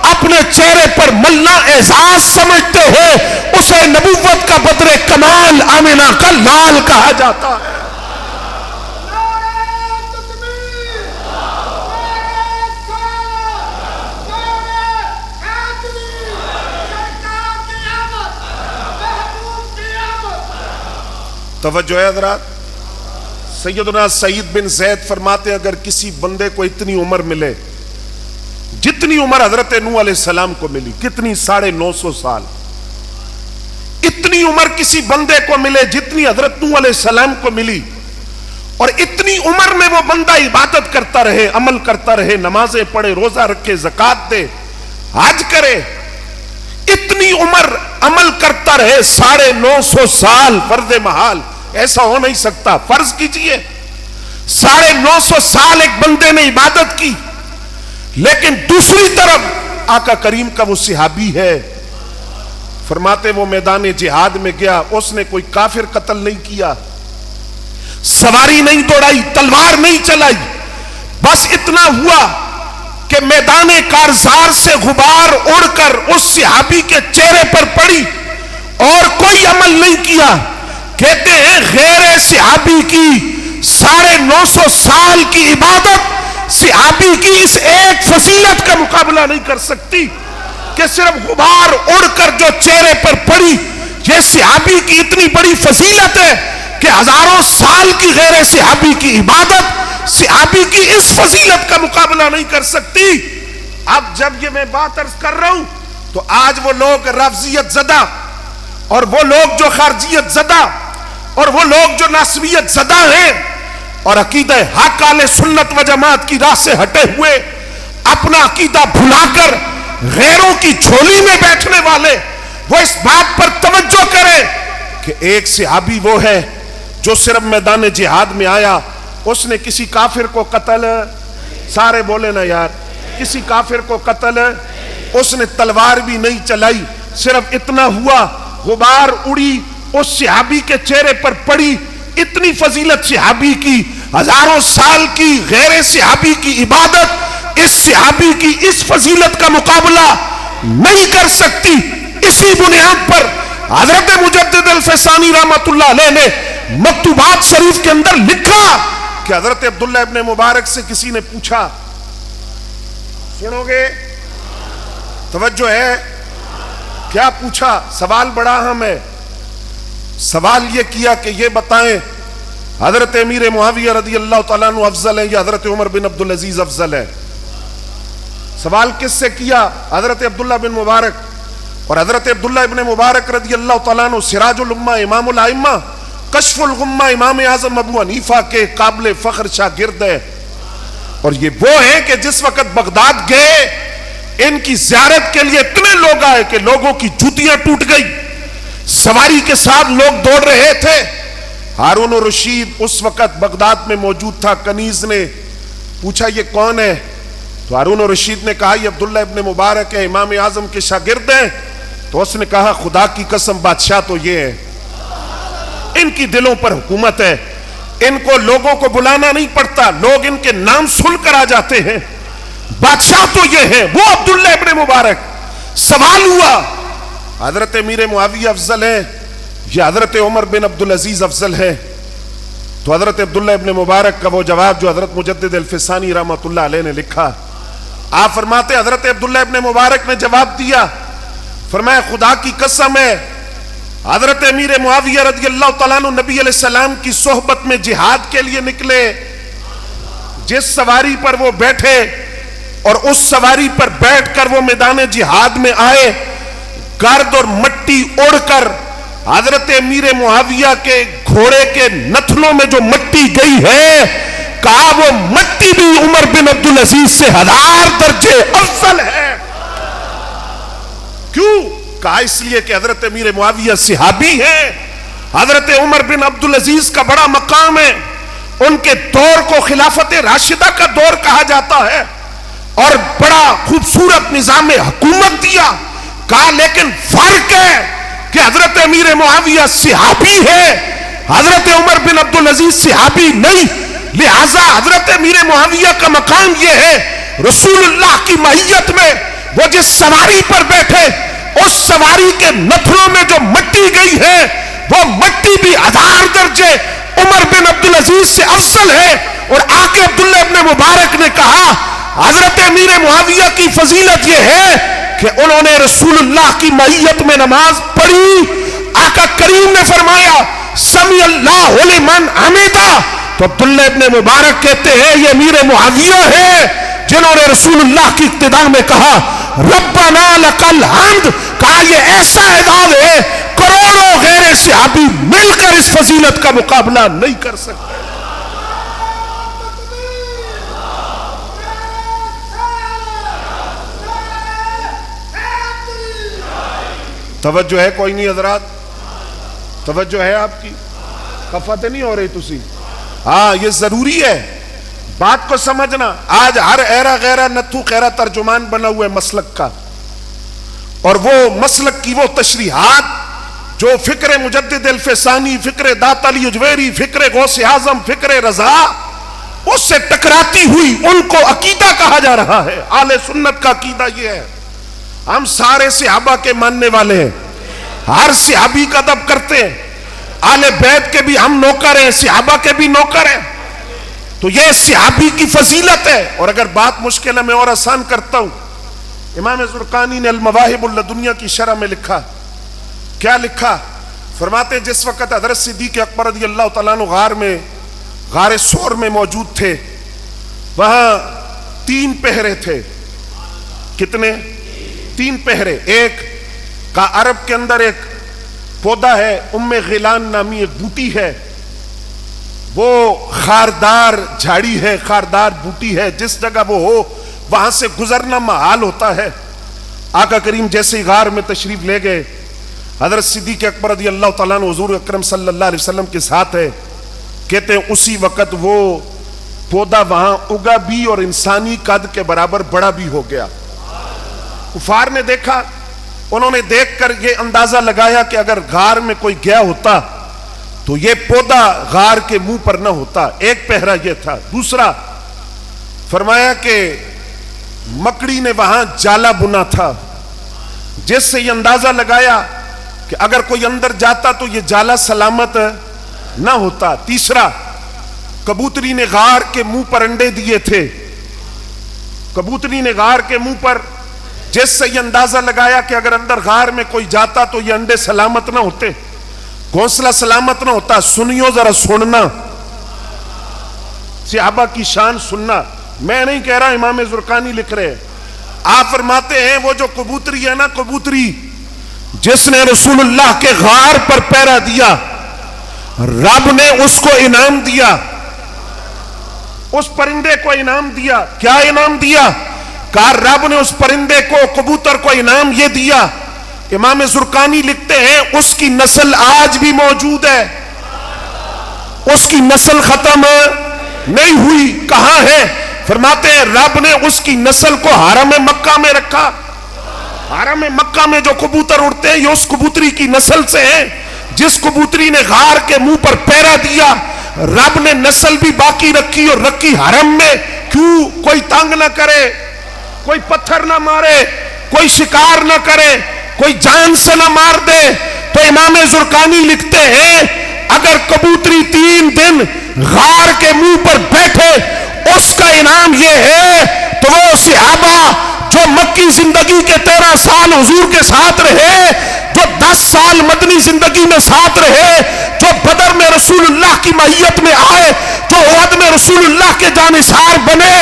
اپنے چہرے پر ملنا اعزاز سمجھتے ہیں، اسے نبوت کا بدر کمال آمنہ کا لال کہا جاتا ہے۔ توجہ ہے حضرات، سیدنا سعید بن زید فرماتے ہیں اگر کسی بندے کو اتنی عمر ملے جتنی عمر حضرت نوح علیہ السلام کو ملی، کتنی 950 سال، اتنی عمر کسی بندے کو ملے جتنی حضرت نوح علیہ السلام کو ملی، اور اتنی عمر میں وہ بندہ عبادت کرتا رہے، عمل کرتا رہے، نمازیں پڑھے، روزہ رکھے، زکوٰۃ دے، حج کرے، اتنی عمر عمل کرتا رہے 950 سال فرض محال، ایسا ہو نہیں سکتا۔ فرض کیجئے 950 سال ایک بندے نے عبادت کی، لیکن دوسری طرف آقا کریم کا وہ صحابی ہے، فرماتے وہ میدان جہاد میں گیا، اس نے کوئی کافر قتل نہیں کیا، سواری نہیں دوڑائی، تلوار نہیں چلائی، بس اتنا ہوا کہ میدان کارزار سے غبار اڑ کر اس صحابی کے چہرے پر پڑی اور کوئی عمل نہیں کیا۔ کہتے ہیں غیر صحابی کی 950 سال کی عبادت صحابی کی اس ایک فضیلت کا مقابلہ نہیں کر سکتی کہ صرف غبار اڑ کر جو چہرے پر پڑی، یہ صحابی کی اتنی بڑی فضیلت ہے کہ ہزاروں سال کی غیر صحابی کی عبادت صحابی کی اس فضیلت کا مقابلہ نہیں کر سکتی۔ اب جب یہ میں بات عرض کر رہا ہوں تو آج وہ لوگ رافضیت زدہ اور وہ لوگ جو خارجیت زدہ اور وہ لوگ جو ناسبیت زدہ ہیں اور عقیدہ حق اہل سنت و جماعت کی راہ سے ہٹے ہوئے اپنا عقیدہ بھلا کر غیروں کی جھولی میں بیٹھنے والے، وہ اس بات پر توجہ کریں کہ ایک صحابی وہ ہے جو صرف میدان جہاد میں آیا، اس نے کسی کافر کو قتل، سارے بولے نا یار، کسی کافر کو قتل، اس نے تلوار بھی نہیں چلائی، صرف اتنا ہوا غبار اڑی، اس صحابی کے چہرے پر پڑی، اتنی فضیلت صحابی کی، ہزاروں سال کی غیر صحابی کی عبادت اس صحابی کی اس فضیلت کا مقابلہ نہیں کر سکتی۔ اسی بنیاد پر حضرت مجدد الفسانی رحمت اللہ علیہ نے مکتوبات شریف کے اندر لکھا کہ حضرت عبداللہ ابن مبارک سے کسی نے پوچھا، سنو گے توجہ ہے، کیا پوچھا؟ سوال بڑا اہم ہے۔ سوال یہ کیا کہ یہ بتائیں حضرت امیر معاویہ رضی اللہ تعالیٰ عنہ افضل ہے یا حضرت عمر بن عبدالعزیز افضل ہے؟ سوال کس سے کیا؟ حضرت عبداللہ بن مبارک، اور حضرت عبداللہ ابن مبارک رضی اللہ تعالیٰ عنہ سراج الامہ، امام الائمہ، کشف الغمہ، امام اعظم ابو حنیفہ کے قابل فخر شاگرد ہے۔ اور یہ وہ ہیں کہ جس وقت بغداد گئے ان کی زیارت کے لیے اتنے لوگ آئے کہ لوگوں کی جوتیاں ٹوٹ گئی، سواری کے ساتھ لوگ دوڑ رہے تھے۔ ہارون الرشید اس وقت بغداد میں موجود تھا۔ کنیز نے پوچھا یہ کون ہے؟ تو ہارون الرشید نے کہا یہ عبداللہ ابن مبارک ہے، امام اعظم کے شاگرد ہیں۔ تو اس نے کہا خدا کی قسم بادشاہ تو یہ ہے، ان کی دلوں پر حکومت ہے، ان کو لوگوں کو بلانا نہیں پڑتا، لوگ ان کے نام سن کر آ جاتے ہیں، بادشاہ تو یہ ہے، وہ عبداللہ ابن مبارک۔ سوال ہوا حضرت امیر معاویہ افضل ہے یا حضرت عمر بن عبدالعزیز افضل ہے؟ تو حضرت عبداللہ ابن مبارک کا وہ جواب جو حضرت مجدد الفسانی رحمۃ اللہ علیہ نے لکھا، آپ فرماتے حضرت عبداللہ ابن مبارک نے جواب دیا، فرمایا خدا کی قسم ہے حضرت امیر معاویہ رضی اللہ تعالیٰ عنہ نبی علیہ السلام کی صحبت میں جہاد کے لیے نکلے، جس سواری پر وہ بیٹھے اور اس سواری پر بیٹھ کر وہ میدان جہاد میں آئے، گرد اور مٹی اڑ کر حضرت امیر معاویہ کے گھوڑے کے نتھنوں میں جو مٹی گئی ہے، کہا وہ مٹی بھی عمر بن عبدالعزیز سے 1000 درجے افضل ہے۔ کیوں؟ کہا اس لیے کہ حضرت امیر معاویہ صحابی ہیں، حضرت عمر بن عبدالعزیز کا بڑا مقام ہے، ان کے دور کو خلافت راشدہ کا دور کہا جاتا ہے اور بڑا خوبصورت نظام حکومت دیا۔ کہا لیکن فرق ہے کہ حضرت امیر معاویہ صحابی ہے، حضرت عمر بن عبدالعزیز صحابی نہیں، لہذا حضرت امیر معاویہ کا مقام یہ ہے رسول اللہ کی معیت میں وہ جس سواری پر بیٹھے اس سواری کے نتھنوں میں جو مٹی گئی ہے وہ مٹی بھی 1000 درجے عمر بن عبدالعزیز سے افضل ہے۔ اور آگے عبداللہ ابن مبارک نے کہا حضرت امیر معاویہ کی فضیلت یہ ہے کہ انہوں نے رسول اللہ کی معیت میں نماز پڑھی، آقا کریم نے فرمایا سمی اللہ لمن حمیدہ، تو عبداللہ ابن مبارک کہتے ہیں یہ امیر معاویہ ہے جنہوں نے رسول اللہ کی اقتداء میں کہا ربنا لک الحمد، کہا یہ ایسا اعداد ہے کروڑوں غیر صحابی مل کر اس فضیلت کا مقابلہ نہیں کر سکتے۔ توجہ ہے کوئی نہیں حضرات؟ توجہ ہے آپ کی؟ خفت نہیں ہو رہی تسی؟ ہاں یہ ضروری ہے بات کو سمجھنا۔ آج ہر ایرا غیرہ نتھو خیرہ ترجمان بنا ہوا ہے مسلک کا، اور وہ مسلک کی وہ تشریحات جو فکر مجدد الفسانی، فکر دات علی اجویری، فکر غوث اعظم، فکر رضا اس سے ٹکراتی ہوئی ان کو عقیدہ کہا جا رہا ہے۔ اہل سنت کا عقیدہ یہ ہے ہم سارے صحابہ کے ماننے والے ہیں، ہر صحابی کا ادب کرتے ہیں، اہل بیت کے بھی ہم نوکر ہیں، صحابہ کے بھی نوکر ہیں، تو یہ صحابی کی فضیلت ہے۔ اور اگر بات مشکل ہے میں اور آسان کرتا ہوں، امام زرقانی نے المواہب اللدنیہ کی شرح میں لکھا، کیا لکھا؟ فرماتے جس وقت حضرت صدیق اکبر رضی اللہ تعالیٰ عنہ غار سور میں موجود تھے، وہاں 3 پہرے تھے۔ کتنے؟ 3 پہرے۔ ایک کا عرب کے اندر ایک پودا ہے، غیلان نامی ایک بوٹی ہے، وہ خاردار جھاڑی ہے، خاردار بوٹی ہے، جس جگہ وہ ہو وہاں سے گزرنا محال ہوتا ہے۔ آقا کریم جیسے ہی غار میں تشریف لے گئے، حضرت صدیق اکبر رضی اللہ تعالیٰ عنہ حضور اکرم صلی اللہ علیہ وسلم کے ساتھ ہے، کہتے ہیں اسی وقت وہ پودا وہاں اگا بھی اور انسانی قد کے برابر بڑا بھی ہو گیا۔ کفار نے دیکھا، انہوں نے دیکھ کر یہ اندازہ لگایا کہ اگر غار میں کوئی گیا ہوتا تو یہ پودا غار کے منہ پر نہ ہوتا۔ ایک پہرا یہ تھا۔ دوسرا فرمایا کہ مکڑی نے وہاں جالا بنا تھا، جس سے یہ اندازہ لگایا کہ اگر کوئی اندر جاتا تو یہ جالا سلامت نہ ہوتا۔ تیسرا کبوتری نے غار کے منہ پر انڈے دیے تھے، کبوتری نے غار کے منہ پر، جس سے یہ اندازہ لگایا کہ اگر اندر غار میں کوئی جاتا تو یہ انڈے سلامت نہ ہوتے، گھونسلہ سلامت نہ ہوتا۔ سنیو ذرا سننا، صحابہ کی شان سننا، میں نہیں کہہ رہا، امام زرقانی لکھ رہے ہیں۔ آپ فرماتے ہیں وہ جو کبوتری ہے نا، کبوتری جس نے رسول اللہ کے غار پر پہرا دیا، رب نے اس کو انعام دیا، اس پرندے کو انعام دیا. کیا انعام دیا؟ کہا رب نے اس پرندے کو، کبوتر کو انعام یہ دیا. امام زرقانی لکھتے ہیں اس کی نسل آج بھی موجود ہے، اس کی نسل ختم نہیں ہوئی. کہاں ہے؟ فرماتے ہیں رب نے اس کی نسل کو حرم مکہ میں رکھا. حرم مکہ میں جو کبوتر اڑتے ہیں یہ اس کبوتری کی نسل سے ہیں جس کبوتری نے غار کے منہ پر پیرا دیا. رب نے نسل بھی باقی رکھی اور رکھی حرم میں. کیوں؟ کوئی تنگ نہ کرے، کوئی پتھر نہ مارے، کوئی شکار نہ کرے، کوئی جان سے نہ مار دے. تو امام زرقانی لکھتے ہیں اگر کبوتری 3 دن غار کے منہ پر بیٹھے اس کا انعام یہ ہے. تو وہ صحابہ جو مکی زندگی کے 13 سال حضور کے ساتھ رہے، جو 10 سال مدنی زندگی میں ساتھ رہے، جو بدر میں رسول اللہ کی معیت میں آئے، جو احد میں رسول اللہ کے جانثار بنے،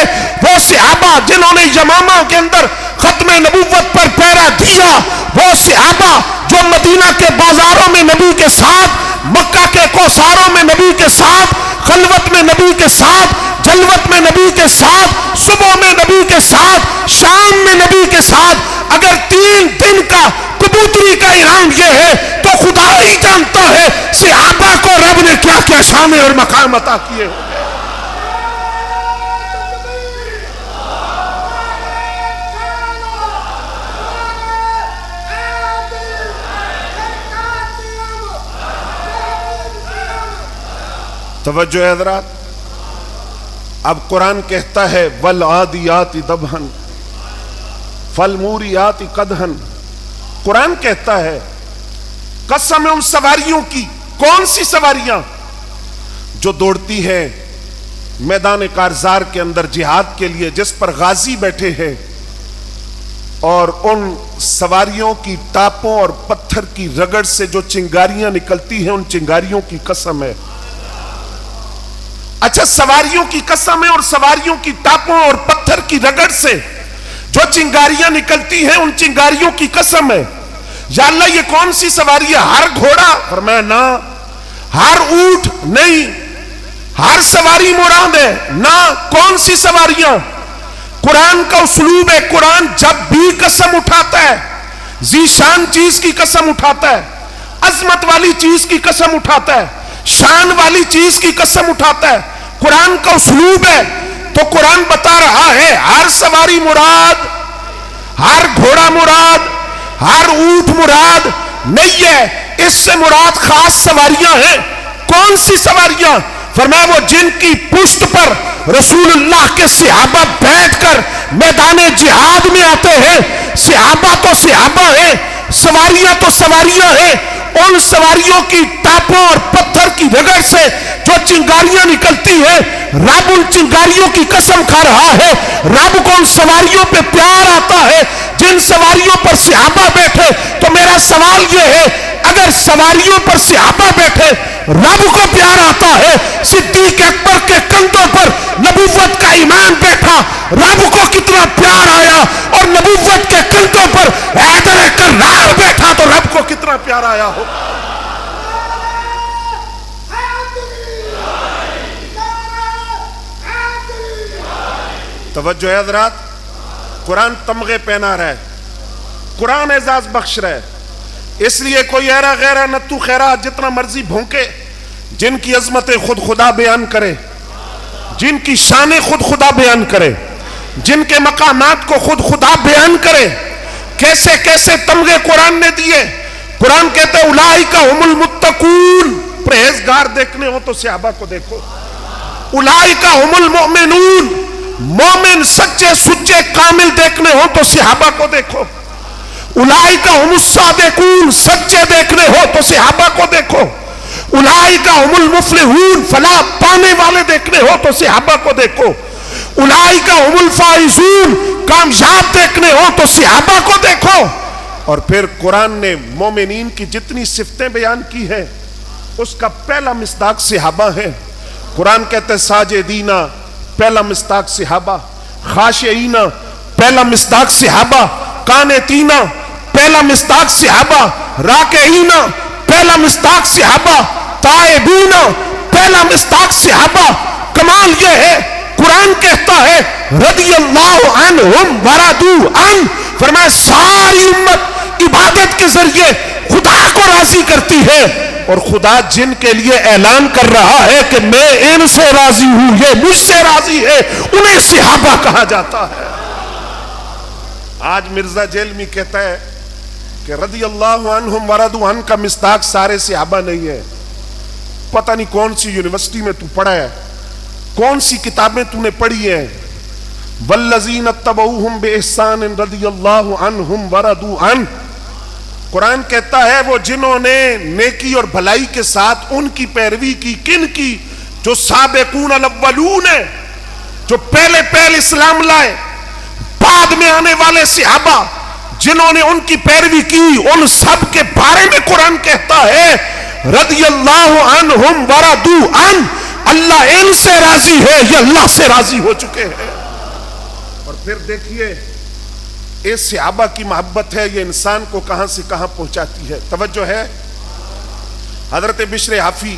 وہ صحابہ جنہوں نے یمامہ کے اندر ختم نبوت پر پیرا دیا، وہ صحابہ جو مدینہ کے بازاروں میں نبی کے ساتھ، مکہ کے کوثاروں میں نبی کے ساتھ، خلوت میں نبی کے ساتھ، جلوت میں نبی کے ساتھ، صبح میں نبی کے ساتھ، شام میں نبی کے ساتھ. اگر 3 دن کا کبوتری کا انعام یہ ہے تو خدا ہی جانتا ہے صحابہ کو رب نے کیا کیا شان اور مقام عطا کیے. توجہ ہے حضرات. اب قرآن کہتا ہے وَالْعَادِيَاتِ ضَبْحًا فَالْمُورِيَاتِ قَدْحًا. قرآن کہتا ہے قسم ہے ان سواریوں کی. کون سی سواریاں؟ جو دوڑتی ہیں میدان کارزار کے اندر جہاد کے لیے، جس پر غازی بیٹھے ہیں، اور ان سواریوں کی ٹاپوں اور پتھر کی رگڑ سے جو چنگاریاں نکلتی ہیں ان چنگاریوں کی قسم ہے. اچھا، سواریوں کی قسم ہے اور سواریوں کی ٹاپوں اور پتھر کی رگڑ سے جو چنگاریاں نکلتی ہیں ان چنگاریوں کی قسم ہے. یا اللہ یہ کون سی سواری ہے؟ ہر گھوڑا؟ فرمایا نہ. ہر اونٹ؟ نہیں. ہر سواری مراد ہے؟ نہ. کون سی سواریاں؟ قرآن کا اسلوب ہے. قرآن جب بھی قسم اٹھاتا ہے ذی شان چیز کی قسم اٹھاتا ہے، عظمت والی چیز کی قسم اٹھاتا ہے، شان والی چیز کی قسم اٹھاتا ہے. قرآن کا اسلوب ہے. تو قرآن بتا رہا ہے ہر سواری مراد، ہر گھوڑا مراد، ہر اونٹ مراد نہیں ہے. اس سے مراد خاص سواریاں ہیں. کون سی سواریاں؟ فرمایا وہ جن کی پشت پر رسول اللہ کے صحابہ بیٹھ کر میدان جہاد میں آتے ہیں. صحابہ تو صحابہ ہیں، سواریاں تو سواریاں ہیں. ان سواریوں کی ٹاپوں اور پتھر کی رگڑ سے جو چنگاریاں نکلتی ہیں، رب ان چنگاریوں کی قسم کھا رہا ہے. رب کو ان سواریوں پہ پیار آتا ہے جن سواریوں پر صحابہ بیٹھے. تو میرا سوال یہ ہے اگر سواریوں پر صحابہ بیٹھے رب کو پیار آتا ہے، صدیق اکبر کے کندھوں پر نبوت کا ایمان بیٹھا، رب کو کتنا پیار آیا. اور نبوت کے کندھوں پر حیدر کرار بیٹھا تو رب کو کتنا پیار آیا ہو. توجہ ہے حضرات. قرآن تمغے پہنا رہا ہے، قرآن اعزاز بخش رہا ہے. اس لیے کوئی ایرا غیرہ نتو خیرہ جتنا مرضی بھونکے، جن کی عظمتیں خود خدا بیان کرے، جن کی شانیں خود خدا بیان کرے، جن کے مقامات کو خود خدا بیان کرے، کیسے کیسے تمغے قرآن نے دیے. قرآن کہتا ہے اولئک هم المتقون. پرہیزگار دیکھنے ہو تو صحابہ کو دیکھو. اولئک هم المؤمنون. مومن سچے سچے کامل دیکھنے ہو تو صحابہ کو دیکھو. اولئک هم الصادقون. سچے دیکھنے ہو تو صحابہ کو دیکھو. اولئک هم المفلحون. فلاح پانے والے دیکھنے ہو تو صحابہ کو دیکھو. اولئک هم الفائزون. کامیاب دیکھنے ہو تو صحابہ کو دیکھو. اور پھر قرآن نے مومنین کی جتنی صفتیں بیان کی ہیں اس کا پہلا مصداق صحابہ ہے. قرآن کہتے ساجدین، پہلا مصداق صحابہ. خاشعین، پہلا مصداق صحابہ. قانتین، پہلا مصداق صحابہ. راکعین، پہلا مصداق صحابہ. تائبین، پہلا مصداق صحابہ. کمال یہ ہے قرآن کہتا ہے رضی اللہ عنہم ورضوا عنہ، فرمایا ساری امت عبادت کے ذریعے خدا کو راضی کرتی ہے، اور خدا جن کے لیے اعلان کر رہا ہے کہ میں ان سے راضی ہوں، یہ مجھ سے راضی ہے، انہیں صحابہ کہا جاتا ہے۔ آج مرزا جیلمی کہتا ہے کہ رضی اللہ عنہم ورضوا عنہ کا مصداق سارے صحابہ نہیں ہے۔ پتہ نہیں کون سی یونیورسٹی میں تو پڑھا ہے، کون سی کتابیں تو نے پڑھی ہیں۔ والذین اتبعوہم بإحسان رضی اللہ عنہم ورضوا عنہ، قرآن کہتا ہے وہ جنہوں نے نیکی اور بھلائی کے ساتھ ان کی پیروی کی، کن کی؟ جو سابقون الاولون ہیں، جو پہلے اسلام لائے، بعد میں آنے والے صحابہ جنہوں نے ان کی پیروی کی، ان سب کے بارے میں قرآن کہتا ہے رضی اللہ عنہم ورضوا عنہ، اللہ ان سے راضی ہے، یہ اللہ سے راضی ہو چکے ہیں۔ اور پھر دیکھیے اس صحابہ کی محبت ہے، یہ انسان کو کہاں سے کہاں پہنچاتی ہے۔ توجہ ہے، حضرت بشر حافی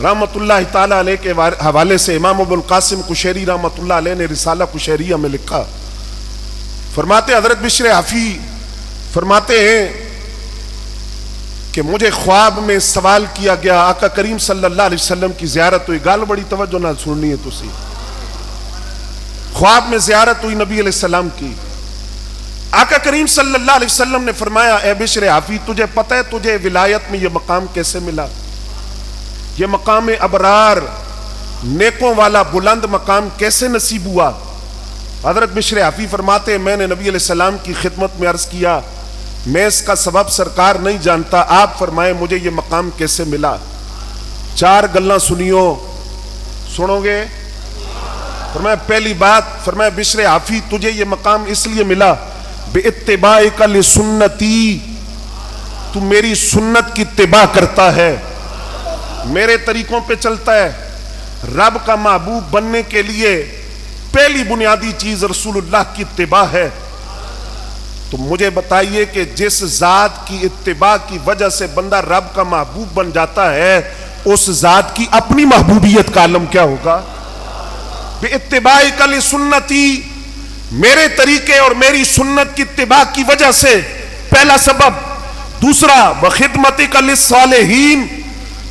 رحمت اللہ تعالیٰ علیہ کے حوالے سے امام ابو القاسم قشیری رحمت اللہ علیہ نے رسالہ قشیریہ میں لکھا، فرماتے حضرت بشر حافی فرماتے ہیں کہ مجھے خواب میں سوال کیا گیا، آقا کریم صلی اللہ علیہ وسلم کی زیارت ہوئی، گال بڑی توجہ نہ سننی ہے تسی، خواب میں زیارت ہوئی نبی علیہ السلام کی، آقا کریم صلی اللہ علیہ وسلم نے فرمایا اے بشر حافی تجھے پتہ ہے تجھے ولایت میں یہ مقام کیسے ملا؟ یہ مقام ابرار نیکوں والا بلند مقام کیسے نصیب ہوا؟ حضرت بشر حافی فرماتے میں نے نبی علیہ السلام کی خدمت میں عرض کیا میں اس کا سبب سرکار نہیں جانتا، آپ فرمائیں مجھے یہ مقام کیسے ملا؟ 4 گلاں سنیو، سنو گے؟ فرمایا پہلی بات، فرمایا بشر حافی تجھے یہ مقام اس لیے ملا بِاتِّبَاعِكَ لِسُنَّتِي، تو میری سنت کی اتباع کرتا ہے، میرے طریقوں پہ چلتا ہے۔ رب کا محبوب بننے کے لیے پہلی بنیادی چیز رسول اللہ کی اتباع ہے۔ تو مجھے بتائیے کہ جس ذات کی اتباع کی وجہ سے بندہ رب کا محبوب بن جاتا ہے، اس ذات کی اپنی محبوبیت کا عالم کیا ہوگا؟ بِاتِّبَاعِكَ لِسُنَّتِي، میرے طریقے اور میری سنت کی اتباع کی وجہ سے پہلا سبب۔ دوسرا وَخِدْمَتِكَ لِلصَّالِحِينَ،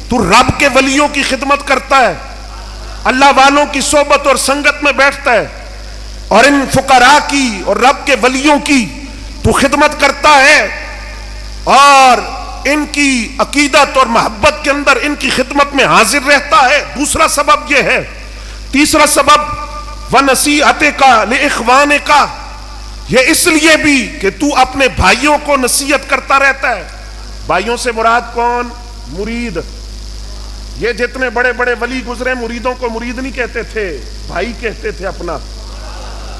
تو رب کے ولیوں کی خدمت کرتا ہے، اللہ والوں کی صحبت اور سنگت میں بیٹھتا ہے، اور ان فقراء کی اور رب کے ولیوں کی تو خدمت کرتا ہے اور ان کی عقیدت اور محبت کے اندر ان کی خدمت میں حاضر رہتا ہے۔ دوسرا سبب یہ ہے۔ تیسرا سبب وَنَصِيحَتِكَ لِإِخْوَانِكَ، یہ اس لیے بھی کہ تو اپنے بھائیوں کو نصیحت کرتا رہتا ہے۔ بھائیوں سے مراد کون؟ مرید۔ یہ جتنے بڑے بڑے ولی گزرے مریدوں کو مرید نہیں کہتے تھے، بھائی کہتے تھے اپنا۔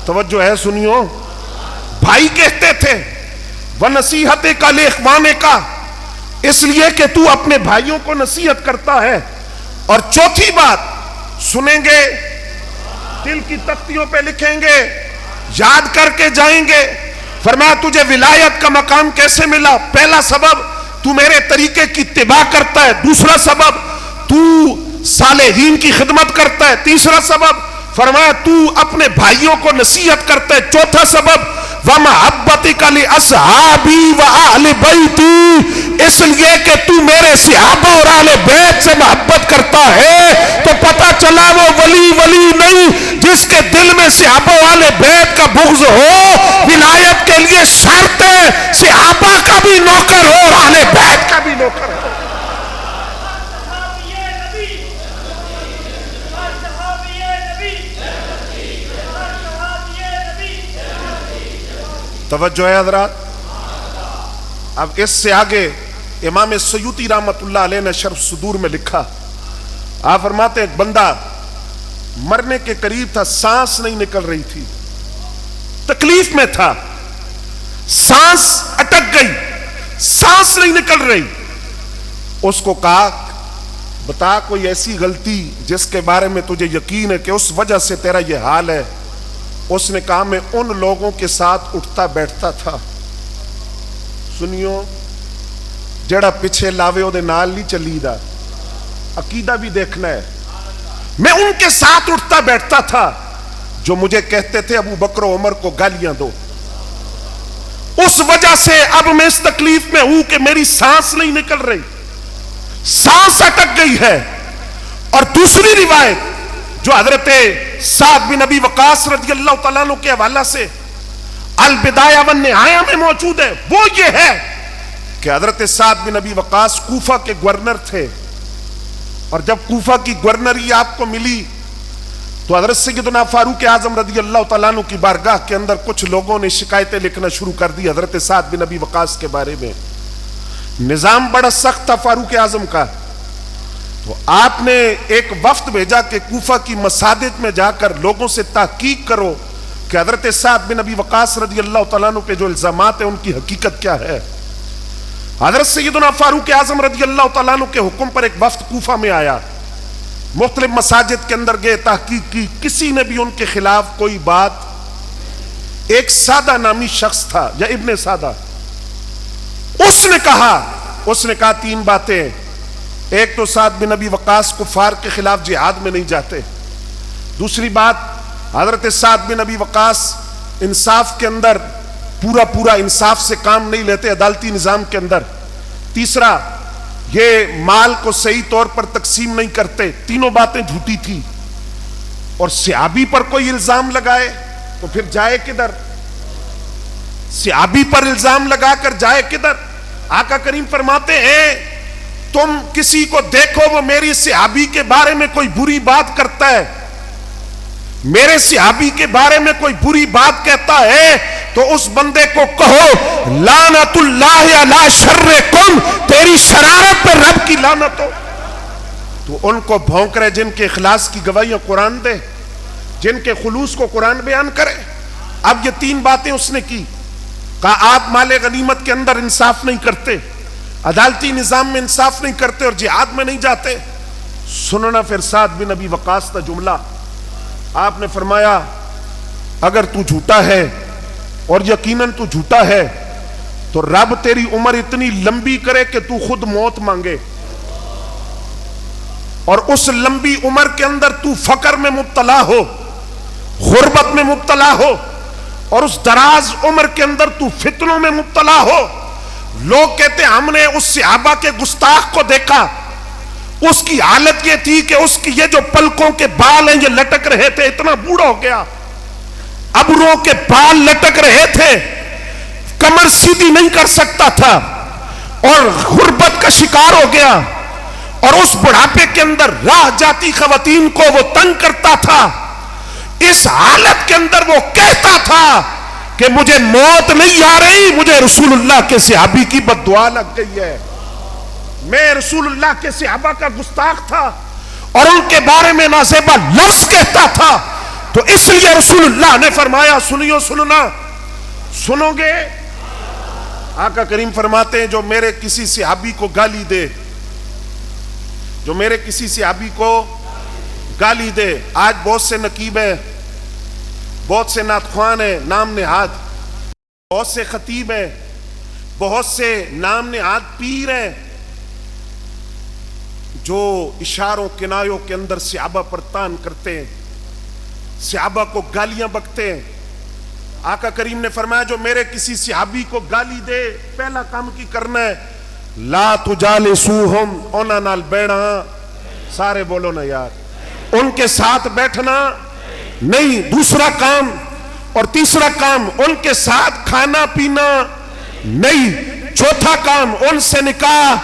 توجہ ہے، سنیو، بھائی کہتے تھے۔ وَنَصِيحَتِكَ لِإِخْوَانِكَ، اس لیے کہ تو اپنے بھائیوں کو نصیحت کرتا ہے۔ اور چوتھی بات سنیں گے، دل کی تختیوں پہ لکھیں گے، یاد کر کے جائیں گے۔ فرمایا تجھے ولایت کا مقام کیسے ملا؟ پہلا سبب تو میرے طریقے کی اتباع کرتا ہے، دوسرا سبب تو صالحین کی خدمت کرتا ہے، تیسرا سبب فرمایا تو اپنے بھائیوں کو نصیحت کرتا ہے، چوتھا سبب وَمَحَبَّتِكَ لِأَصْحَابِي وَأَهْلِ بَيْتِي، اس لیے کہ تو میرے صحابہ اور اہل بیت سے محبت کرتا ہے۔ تو پتہ چلا وہ ولی نہیں جس کے دل میں صحابہ اور اہل بیت کا بغض ہو۔ ولایت کے لیے شرط ہے صحابہ کا بھی نوکر ہو اور اہل بیت کا بھی نوکر ہو۔ توجہ ہے حضرات۔ اب اس سے آگے امام سیوطی رحمت اللہ علیہ نے شرح صدور میں لکھا، آپ فرماتے ہیں ایک بندہ مرنے کے قریب تھا، سانس نہیں نکل رہی تھی، تکلیف میں تھا، سانس اٹک گئی، سانس نہیں نکل رہی۔ اس کو کہا بتا کوئی ایسی غلطی جس کے بارے میں تجھے یقین ہے کہ اس وجہ سے تیرا یہ حال ہے۔ اس نے کہا میں ان لوگوں کے ساتھ اٹھتا بیٹھتا تھا، سنیو، جڑا پیچھے لاوے او دے نال نہیں چلی دا، عقیدہ بھی دیکھنا ہے۔ میں ان کے ساتھ اٹھتا بیٹھتا تھا جو مجھے کہتے تھے ابو بکر و عمر کو گالیاں دو. اس وجہ سے اب میں اس تکلیف میں ہوں کہ میری سانس نہیں نکل رہی, سانس اٹک گئی ہے. اور دوسری روایت جو حضرت سعد بن ابی وقاص رضی اللہ تعالیٰ عنہ کے حوالہ سے البدایہ والنہایہ میں موجود ہے, وہ یہ ہے کہ حضرت سعد بن ابی وقاص کوفہ کے گورنر تھے, اور جب کوفہ کی گورنری آپ کو ملی تو حضرت سیدنا فاروق اعظم رضی اللہ تعالیٰ عنہ کی بارگاہ کے اندر کچھ لوگوں نے شکایتیں لکھنا شروع کر دی حضرت سعد بن ابی وقاص کے بارے میں. نظام بڑا سخت تھا فاروق اعظم کا, تو آپ نے ایک وفد بھیجا کہ کوفہ کی مساجد میں جا کر لوگوں سے تحقیق کرو کہ حضرت سعد بن ابی وقاص رضی اللہ تعالیٰ عنہ پہ جو الزامات ہیں ان کی حقیقت کیا ہے. حضرت سیدنا فاروق اعظم رضی اللہ تعالیٰ عنہ کے حکم پر ایک وفد کوفہ میں آیا, مختلف مساجد کے اندر گئے, تحقیق کی, کسی نے بھی ان کے خلاف کوئی بات. ایک سادہ نامی شخص تھا یا ابن سادہ, اس نے کہا تین باتیں. ایک تو سعد بن ابی وقاص کفار کے خلاف جہاد میں نہیں جاتے. دوسری بات, حضرت سعد بن ابی وقاص انصاف کے اندر پورا انصاف سے کام نہیں لیتے عدالتی نظام کے اندر. تیسرا, یہ مال کو صحیح طور پر تقسیم نہیں کرتے. تینوں باتیں جھوٹی تھی. اور صحابی پر کوئی الزام لگائے تو پھر جائے کدھر؟ صحابی پر الزام لگا کر جائے کدھر؟ آقا کریم فرماتے ہیں تم کسی کو دیکھو وہ میری صحابی کے بارے میں کوئی بری بات کرتا ہے, میرے صحابی کے بارے میں کوئی بری بات کہتا ہے تو اس بندے کو کہو لعنت اللہ علی شرکم, تیری شرارت پر رب کی لعنت ہو. تو ان کو بھونک رہے جن کے اخلاص کی گواہیاں قرآن دے, جن کے خلوص کو قرآن بیان کرے. اب یہ تین باتیں اس نے کی. کہا آپ مال غنیمت کے اندر انصاف نہیں کرتے, عدالتی نظام میں انصاف نہیں کرتے اور جہاد میں نہیں جاتے. سننا پھر سعد بن ابی وقاص کا جملہ. آپ نے فرمایا اگر تو جھوٹا ہے اور یقیناً تو جھوٹا ہے تو رب تیری عمر اتنی لمبی کرے کہ تو خود موت مانگے, اور اس لمبی عمر کے اندر تو فقر میں مبتلا ہو, غربت میں مبتلا ہو, اور اس دراز عمر کے اندر تو فتنوں میں مبتلا ہو. لوگ کہتے ہم نے اس صحابہ کے گستاخ کو دیکھا, اس کی حالت یہ تھی کہ اس کی یہ جو پلکوں کے بال ہیں یہ لٹک رہے تھے, اتنا بوڑھا ہو گیا, ابروں کے بال لٹک رہے تھے, کمر سیدھی نہیں کر سکتا تھا, اور غربت کا شکار ہو گیا, اور اس بڑھاپے کے اندر راہ جاتی خواتین کو وہ تنگ کرتا تھا. اس حالت کے اندر وہ کہتا تھا کہ مجھے موت نہیں آ رہی, مجھے رسول اللہ کے صحابی کی بد دعا لگ گئی ہے. میں رسول اللہ کے صحابہ کا گستاخ تھا اور ان کے بارے میں نازیبا لفظ کہتا تھا. تو اس لیے رسول اللہ نے فرمایا سنیو سننا, سنو گے؟ آقا کریم فرماتے ہیں جو میرے کسی صحابی کو گالی دے, جو میرے کسی صحابی کو گالی دے. آج بہت سے نقیب ہیں, بہت سے نعتخوان ہیں نام نہاد, بہت سے خطیب ہیں, بہت سے نام نہاد پیر ہیں جو اشاروں کنایوں کے اندر صحابہ پر تان کرتے ہیں, صحابہ کو گالیاں بکتے ہیں. آقا کریم نے فرمایا جو میرے کسی صحابی کو گالی دے پہلا کام کی کرنا ہے لا تجالسوہم, اونا نال بیٹھنا. سارے بولو نا یار, ان کے ساتھ بیٹھنا نہیں. دوسرا کام اور تیسرا کام ان کے ساتھ کھانا پینا نہیں. چوتھا کام ان سے نکاح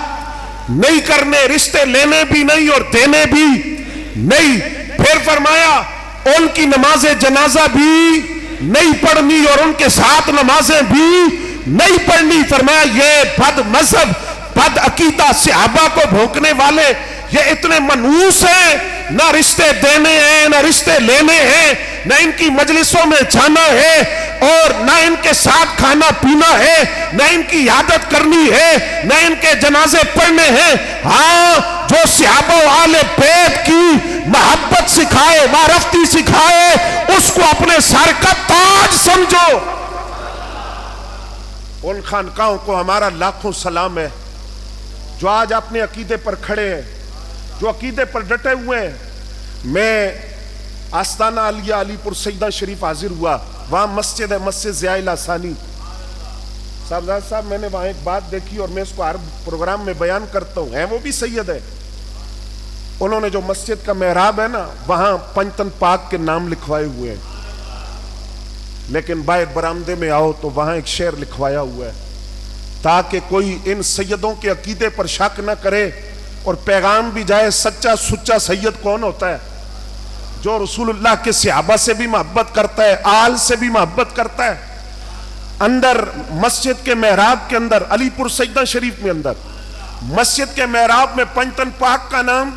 نہیں کرنے, رشتے لینے بھی نہیں اور دینے بھی نہیں. پھر فرمایا ان کی نماز جنازہ بھی نہیں پڑھنی اور ان کے ساتھ نمازیں بھی نہیں پڑھنی. فرمایا یہ بد مذہب بد عقیدہ صحابہ کو بھونکنے والے یہ اتنے منحوس ہیں, نہ رشتے دینے ہیں نہ رشتے لینے ہیں, نہ ان کی مجلسوں میں جانا ہے اور نہ ان کے ساتھ کھانا پینا ہے, نہ ان کی عیادت کرنی ہے, نہ ان کے جنازے پڑھنے ہیں. ہاں جو صحابہ و آل بیت کی محبت سکھائے, معرفتی سکھائے, اس کو اپنے سر کا تاج سمجھو. ان خانقاہوں کو ہمارا لاکھوں سلام ہے جو آج اپنے عقیدے پر کھڑے ہیں, جو عقیدے پر ڈٹے ہوئے ہیں. میں آستانہ علیہ علی پور سیدہ شریف حاضر ہوا، وہاں مسجد ہے، مسجد ضیاء الحسانی صاحب میں نے وہاں ایک بات دیکھی اور میں اس کو ہر پروگرام میں بیان کرتا ہوں، ہے وہ بھی سید ہے، انہوں نے جو مسجد کا محراب ہے نا وہاں پنجتن پاک کے نام لکھوائے ہوئے ہیں، لیکن باہر برآمدے میں آؤ تو وہاں ایک شعر لکھوایا ہوا ہے تاکہ کوئی ان سیدوں کے عقیدے پر شک نہ کرے اور پیغام بھی جائے سچا سچا سید کون ہوتا ہے؟ جو رسول اللہ کے صحابہ سے بھی محبت کرتا ہے، آل سے بھی محبت کرتا ہے۔ اندر مسجد کے محراب کے اندر علی پور سیدہ شریف میں اندر مسجد کے محراب میں پنجتن پاک کا نام،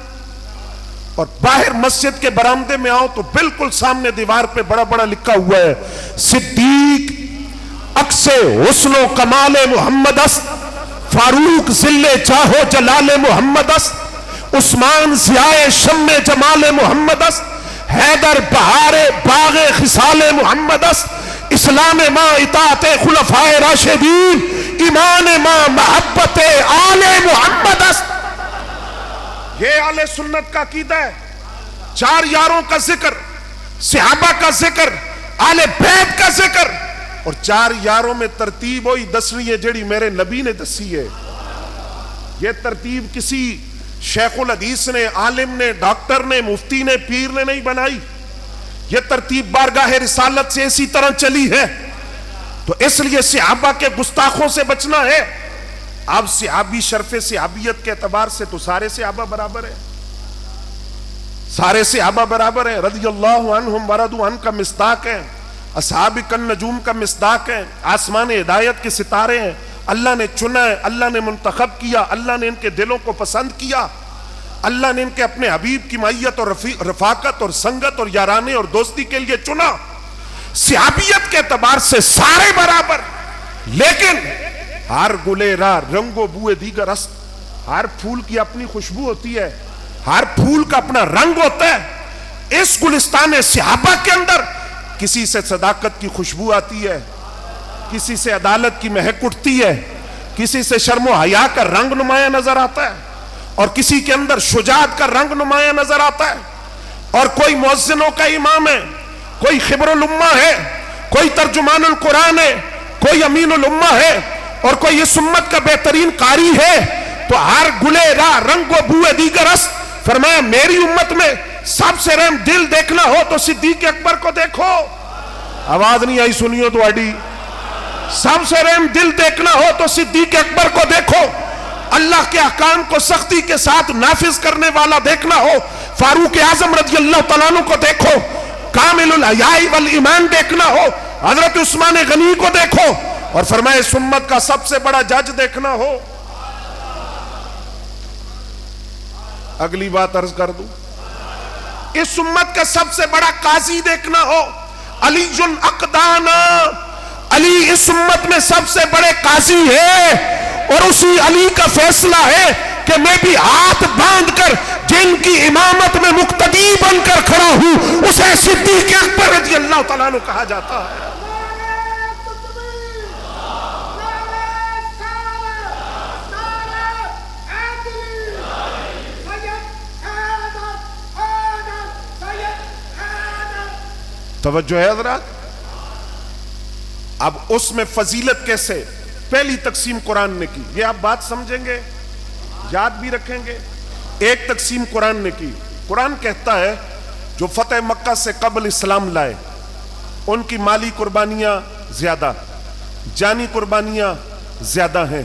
اور باہر مسجد کے برآمدے میں آؤ تو بالکل سامنے دیوار پہ بڑا بڑا لکھا ہوا ہے صدیق عکس حسن و کمال محمد است، فاروق ذل چاہو جلال محمد است، عثمان ضیاء شم جمال محمد است، حیدر بہار باغ خصال محمد است، اسلام ما اطاعت خلفائے راشدین، ایمان ما محبت آل محمد است۔ یہ آل سنت کا عقیدہ ہے، چار یاروں کا ذکر، صحابہ کا ذکر، آل بیت کا ذکر، اور چار یاروں میں ترتیب ہوئی دسویں ہے جڑی میرے نبی نے دسی ہے۔ یہ ترتیب کسی شیخ الحدیث نے، عالم نے، ڈاکٹر نے، مفتی نے، پیر نے نہیں بنائی، یہ ترتیب بارگاہ رسالت سے اسی طرح چلی ہے۔ تو اس لیے صحابہ کے گستاخوں سے بچنا ہے۔ اب صحابی شرف صحابیت کے اعتبار سے تو سارے صحابہ برابر ہیں، سارے صحابہ برابر ہیں، رضی اللہ عنہم ورضوا عنہ کا مصداق ہے، اصحاب النجوم کا مصداق ہے، آسمان ہدایت کے ستارے ہیں، اللہ نے چنا ہے، اللہ نے منتخب کیا، اللہ نے ان کے دلوں کو پسند کیا، اللہ نے ان کے اپنے حبیب کی معیت اور رفاقت اور سنگت اور یارانے اور دوستی کے لیے چنا۔ صحابیت کے اعتبار سے سارے برابر، لیکن ہر گلے راہ رنگ و بوئے دیگر است، ہر پھول کی اپنی خوشبو ہوتی ہے، ہر پھول کا اپنا رنگ ہوتا ہے۔ اس گلستان صحابہ کے اندر کسی سے صداقت کی خوشبو آتی ہے، کسی سے عدالت کی مہک اٹھتی ہے، کسی سے شرم و حیا کا رنگ نمایاں نظر آتا ہے، اور کسی کے اندر شجاعت کا رنگ نمایاں نظر آتا ہے، اور کوئی مؤذنوں کا امام ہے، کوئی خبر الامہ ہے، کوئی ترجمان القرآن ہے، کوئی امین الامہ ہے، اور کوئی اس امت کا بہترین قاری ہے۔ تو ہر گلے راہ رنگ و بوئے دیگر است، فرمایا میری امت میں سب سے رحم دل دیکھنا ہو تو صدیق اکبر کو دیکھو۔ آواز نہیں آئی سنیو تو اڈی، سب سے رحم دل دیکھنا ہو تو صدیق اکبر کو دیکھو، اللہ کے احکام کو سختی کے ساتھ نافذ کرنے والا دیکھنا ہو فاروق اعظم رضی اللہ تعالیٰ عنہ کو دیکھو، کامل الحیاء والایمان دیکھنا ہو حضرت عثمان غنی کو دیکھو، اور فرمائے اس امت کا سب سے بڑا جج دیکھنا ہو۔ اگلی بات عرض کر دوں، اس امت کا سب سے بڑا قاضی دیکھنا ہو، علی الاقدان، علی اس امت میں سب سے بڑے قاضی ہے، اور اسی علی کا فیصلہ ہے کہ میں بھی ہاتھ باندھ کر جن کی امامت میں مقتدی بن کر کھڑا ہوں اسے صدیق اکبر رضی اللہ تعالیٰ عنہ کہا جاتا ہے۔ توجہ ہے حضرات؟ اب اس میں فضیلت کیسے؟ پہلی تقسیم قرآن نے کی، یہ آپ بات سمجھیں گے، یاد بھی رکھیں گے۔ ایک تقسیم قرآن نے کی، قرآن کہتا ہے جو فتح مکہ سے قبل اسلام لائے ان کی مالی قربانیاں زیادہ، جانی قربانیاں زیادہ ہیں،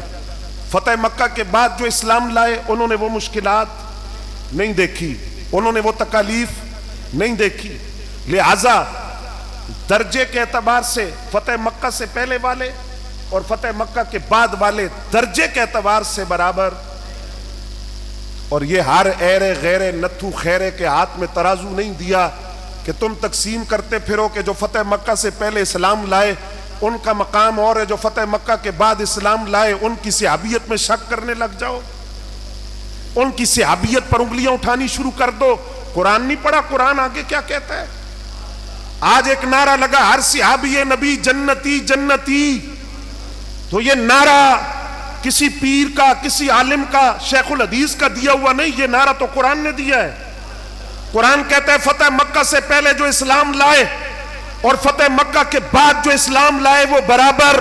فتح مکہ کے بعد جو اسلام لائے انہوں نے وہ مشکلات نہیں دیکھی، انہوں نے وہ تکالیف نہیں دیکھی، لہذا درجے کے اعتبار سے فتح مکہ سے پہلے والے اور فتح مکہ کے بعد والے درجے کے اعتبار سے برابر۔ اور یہ ہر ایرے غیرے نتھو خیرے کے ہاتھ میں ترازو نہیں دیا کہ تم تقسیم کرتے پھرو کہ جو فتح مکہ سے پہلے اسلام لائے ان کا مقام اور ہے، جو فتح مکہ کے بعد اسلام لائے ان کی صحابیت میں شک کرنے لگ جاؤ، ان کی صحابیت پر انگلیاں اٹھانی شروع کر دو۔ قرآن نہیں پڑھا، قرآن آگے کیا کہتا ہے؟ آج ایک نعرہ لگا ہر صحابی نبی جنتی جنتی، تو یہ نعرہ کسی پیر کا، کسی عالم کا، شیخ الحدیث کا دیا ہوا نہیں، یہ نعرہ تو قرآن نے دیا ہے۔ قرآن کہتا ہے فتح مکہ سے پہلے جو اسلام لائے اور فتح مکہ کے بعد جو اسلام لائے وہ برابر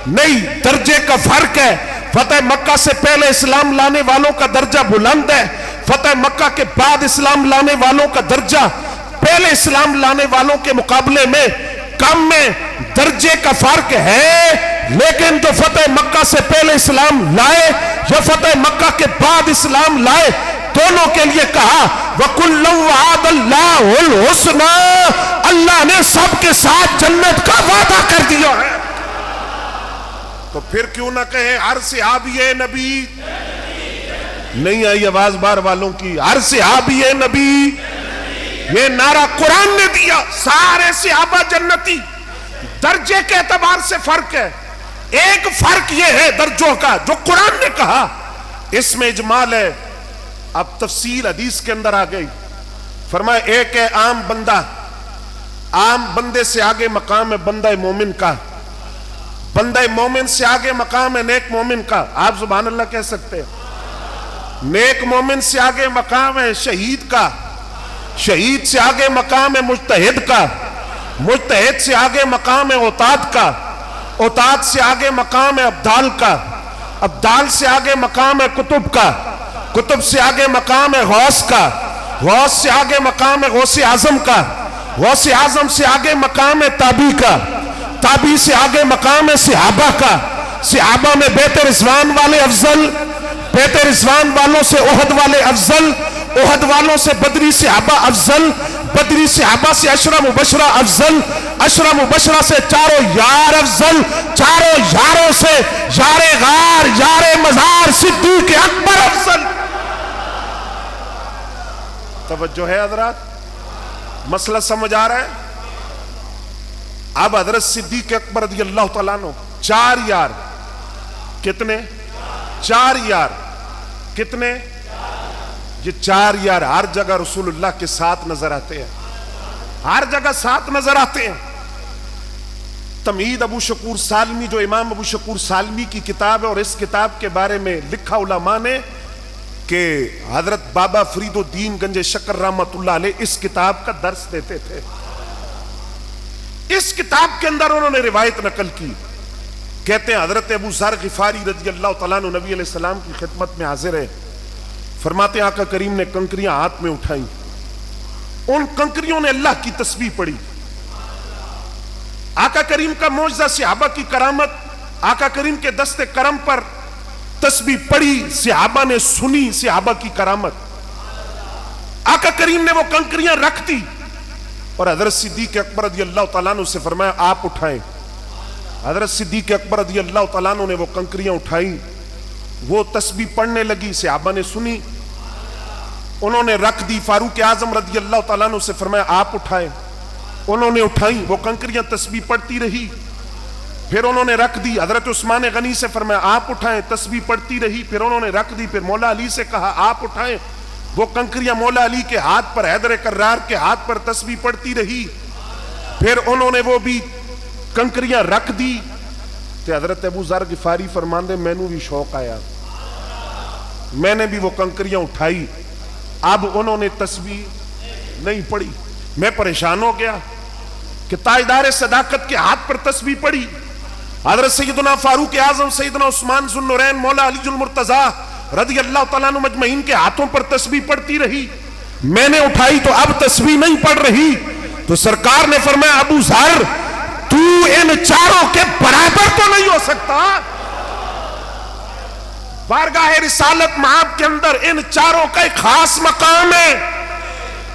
نہیں، درجے کا فرق ہے۔ فتح مکہ سے پہلے اسلام لانے والوں کا درجہ بلند ہے، فتح مکہ کے بعد اسلام لانے والوں کا درجہ پہلے اسلام لانے والوں کے مقابلے میں کم میں، درجے کا فرق ہے۔ لیکن جو فتح مکہ سے پہلے اسلام لائے یا فتح مکہ کے بعد اسلام لائے، دونوں کے لیے کہا وَكُلًّا وَعَدَ اللَّهُ الْحُسْنَى، اللہ نے سب کے ساتھ جنت کا وعدہ کر دیا ہے۔ تو پھر کیوں نہ کہے ہر صحابی نبی، نہیں آئی آواز بار والوں کی، ہر صحابی نبی، یہ نعرہ قرآن نے دیا، سارے صحابہ جنتی۔ درجے کے اعتبار سے فرق ہے، ایک فرق یہ ہے درجوں کا جو قرآن نے کہا، اس میں اجمال ہے۔ اب تفصیل حدیث کے اندر آ گئی، فرمایا ایک ہے عام بندہ، عام بندے سے آگے مقام ہے بندہ مومن کا، بندہ مومن سے آگے مقام ہے نیک مومن کا۔ آپ سبحان اللہ کہہ سکتے ہیں۔ نیک مومن سے آگے مقام ہے شہید کا، شہید سے آگے مقام ہے مجتہد کا، مجتہد سے آگے مقام ہے عتاد کا، عتاد سے آگے مقام ہے ابدال کا، ابدال سے آگے مقام ہے کتب کا، کتب سے آگے مقام ہے غوث کا، غوث سے آگے مقام ہے غوث اعظم کا، غوث اعظم سے آگے مقام ہے تابی کا، تابی سے آگے مقام ہے صحابہ کا، صحابہ میں بیت رضوان والے افضل، بیت رضوان والوں سے احد والے افضل، احد والوں سے بدری صحابہ افضل، بدری صحابہ سے عشرہ مبشرہ افضل، عشرہ مبشرہ سے چاروں یار افضل، چاروں یاروں سے یار غار یار مزار صدیق اکبر افضل۔ توجہ ہے حضرات، مسئلہ سمجھ آ رہا ہے؟ اب حضرت صدیق اکبر رضی اللہ تعالیٰ عنہ چار یار، کتنے؟ چار یار، کتنے؟ یہ چار یار ہر جگہ رسول اللہ کے ساتھ نظر آتے ہیں، ہر جگہ ساتھ نظر آتے ہیں۔ تمہید ابو شکور سالمی جو امام ابو شکور سالمی کی کتاب ہے، اور اس کتاب کے بارے میں لکھا علماء نے کہ حضرت بابا فرید الدین گنج شکر رحمت اللہ علیہ اس کتاب کا درس دیتے تھے۔ اس کتاب کے اندر انہوں نے روایت نقل کی، کہتے ہیں حضرت ابو ذر غفاری رضی اللہ تعالیٰ عنہ نبی علیہ السلام کی خدمت میں حاضر ہے، فرماتے ہیں آقا کریم نے کنکریاں ہاتھ میں اٹھائیں، ان کنکریوں نے اللہ کی تسبیح پڑھی۔ آقا کریم کا معجزہ، صحابہ کی کرامت، آقا کریم کے دست کرم پر تسبیح پڑھی، صحابہ نے سنی صحابہ کی کرامت، آقا کریم نے وہ کنکریاں رکھ دی اور حضرت صدیق اکبر رضی اللہ تعالیٰ عنہ سے فرمایا آپ اٹھائیں۔ حضرت صدیق اکبر رضی اللہ تعالیٰ عنہ نے وہ کنکریاں اٹھائیں، وہ تسبیح پڑھنے لگی، صحابہ نے سنی، انہوں نے رکھ دی۔ فاروق اعظم رضی اللہ تعالیٰ عنہ سے فرمایا آپ اٹھائیں، انہوں نے اٹھائیں، وہ کنکریاں تسبیح پڑھتی رہی، پھر انہوں نے رکھ دی۔ حضرت عثمان غنی سے فرمایا آپ اٹھائیں، تسبیح پڑھتی رہی، پھر انہوں نے رکھ دی۔ پھر مولا علی سے کہا آپ اٹھائیں، وہ کنکریاں مولا علی کے ہاتھ پر، حیدر کرار کے ہاتھ پر تسبیح پڑھتی رہی، پھر انہوں نے وہ بھی کنکریاں رکھ دی۔ تو حضرت ابو ذر غفاری فرماندے میں نے بھی شوق آیا، میں نے بھی وہ کنکریاں اٹھائی، اب انہوں نے تسبیح نہیں پڑھی، میں پریشان ہو گیا کہ تاجدار صداقت کے ہاتھ پر تسبیح پڑھی، حضرت سیدنا فاروق اعظم، سیدنا عثمان ذو النورین، مولا علی المرتضیٰ رضی اللہ تعالیٰ عنہ مجمعین کے ہاتھوں پر تسبیح پڑھتی رہی، میں نے اٹھائی تو اب تسبیح نہیں پڑھ رہی۔ تو سرکار نے فرمایا ابو ذر تو ان چاروں کے برابر تو نہیں ہو سکتا، بارگاہ رسالت مآب کے اندر ان چاروں کا ایک خاص مقام ہے،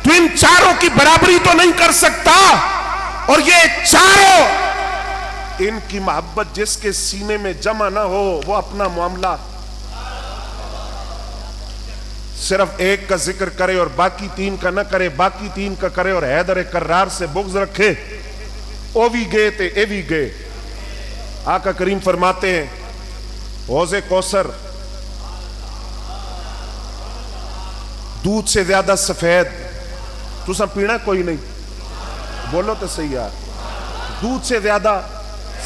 تو ان چاروں کی برابری تو نہیں کر سکتا۔ اور یہ چاروں، ان کی محبت جس کے سینے میں جمع نہ ہو وہ اپنا معاملہ صرف ایک کا ذکر کرے اور باقی تین کا نہ کرے، باقی تین کا کرے اور حیدر کرار سے بغض رکھے، او بھی گئے تے اے بھی گئے۔ آقا کریم فرماتے ہیں حوض کوثر دودھ سے زیادہ سفید، تو سب پینا کوئی نہیں، بولو تو صحیح یار، دودھ سے زیادہ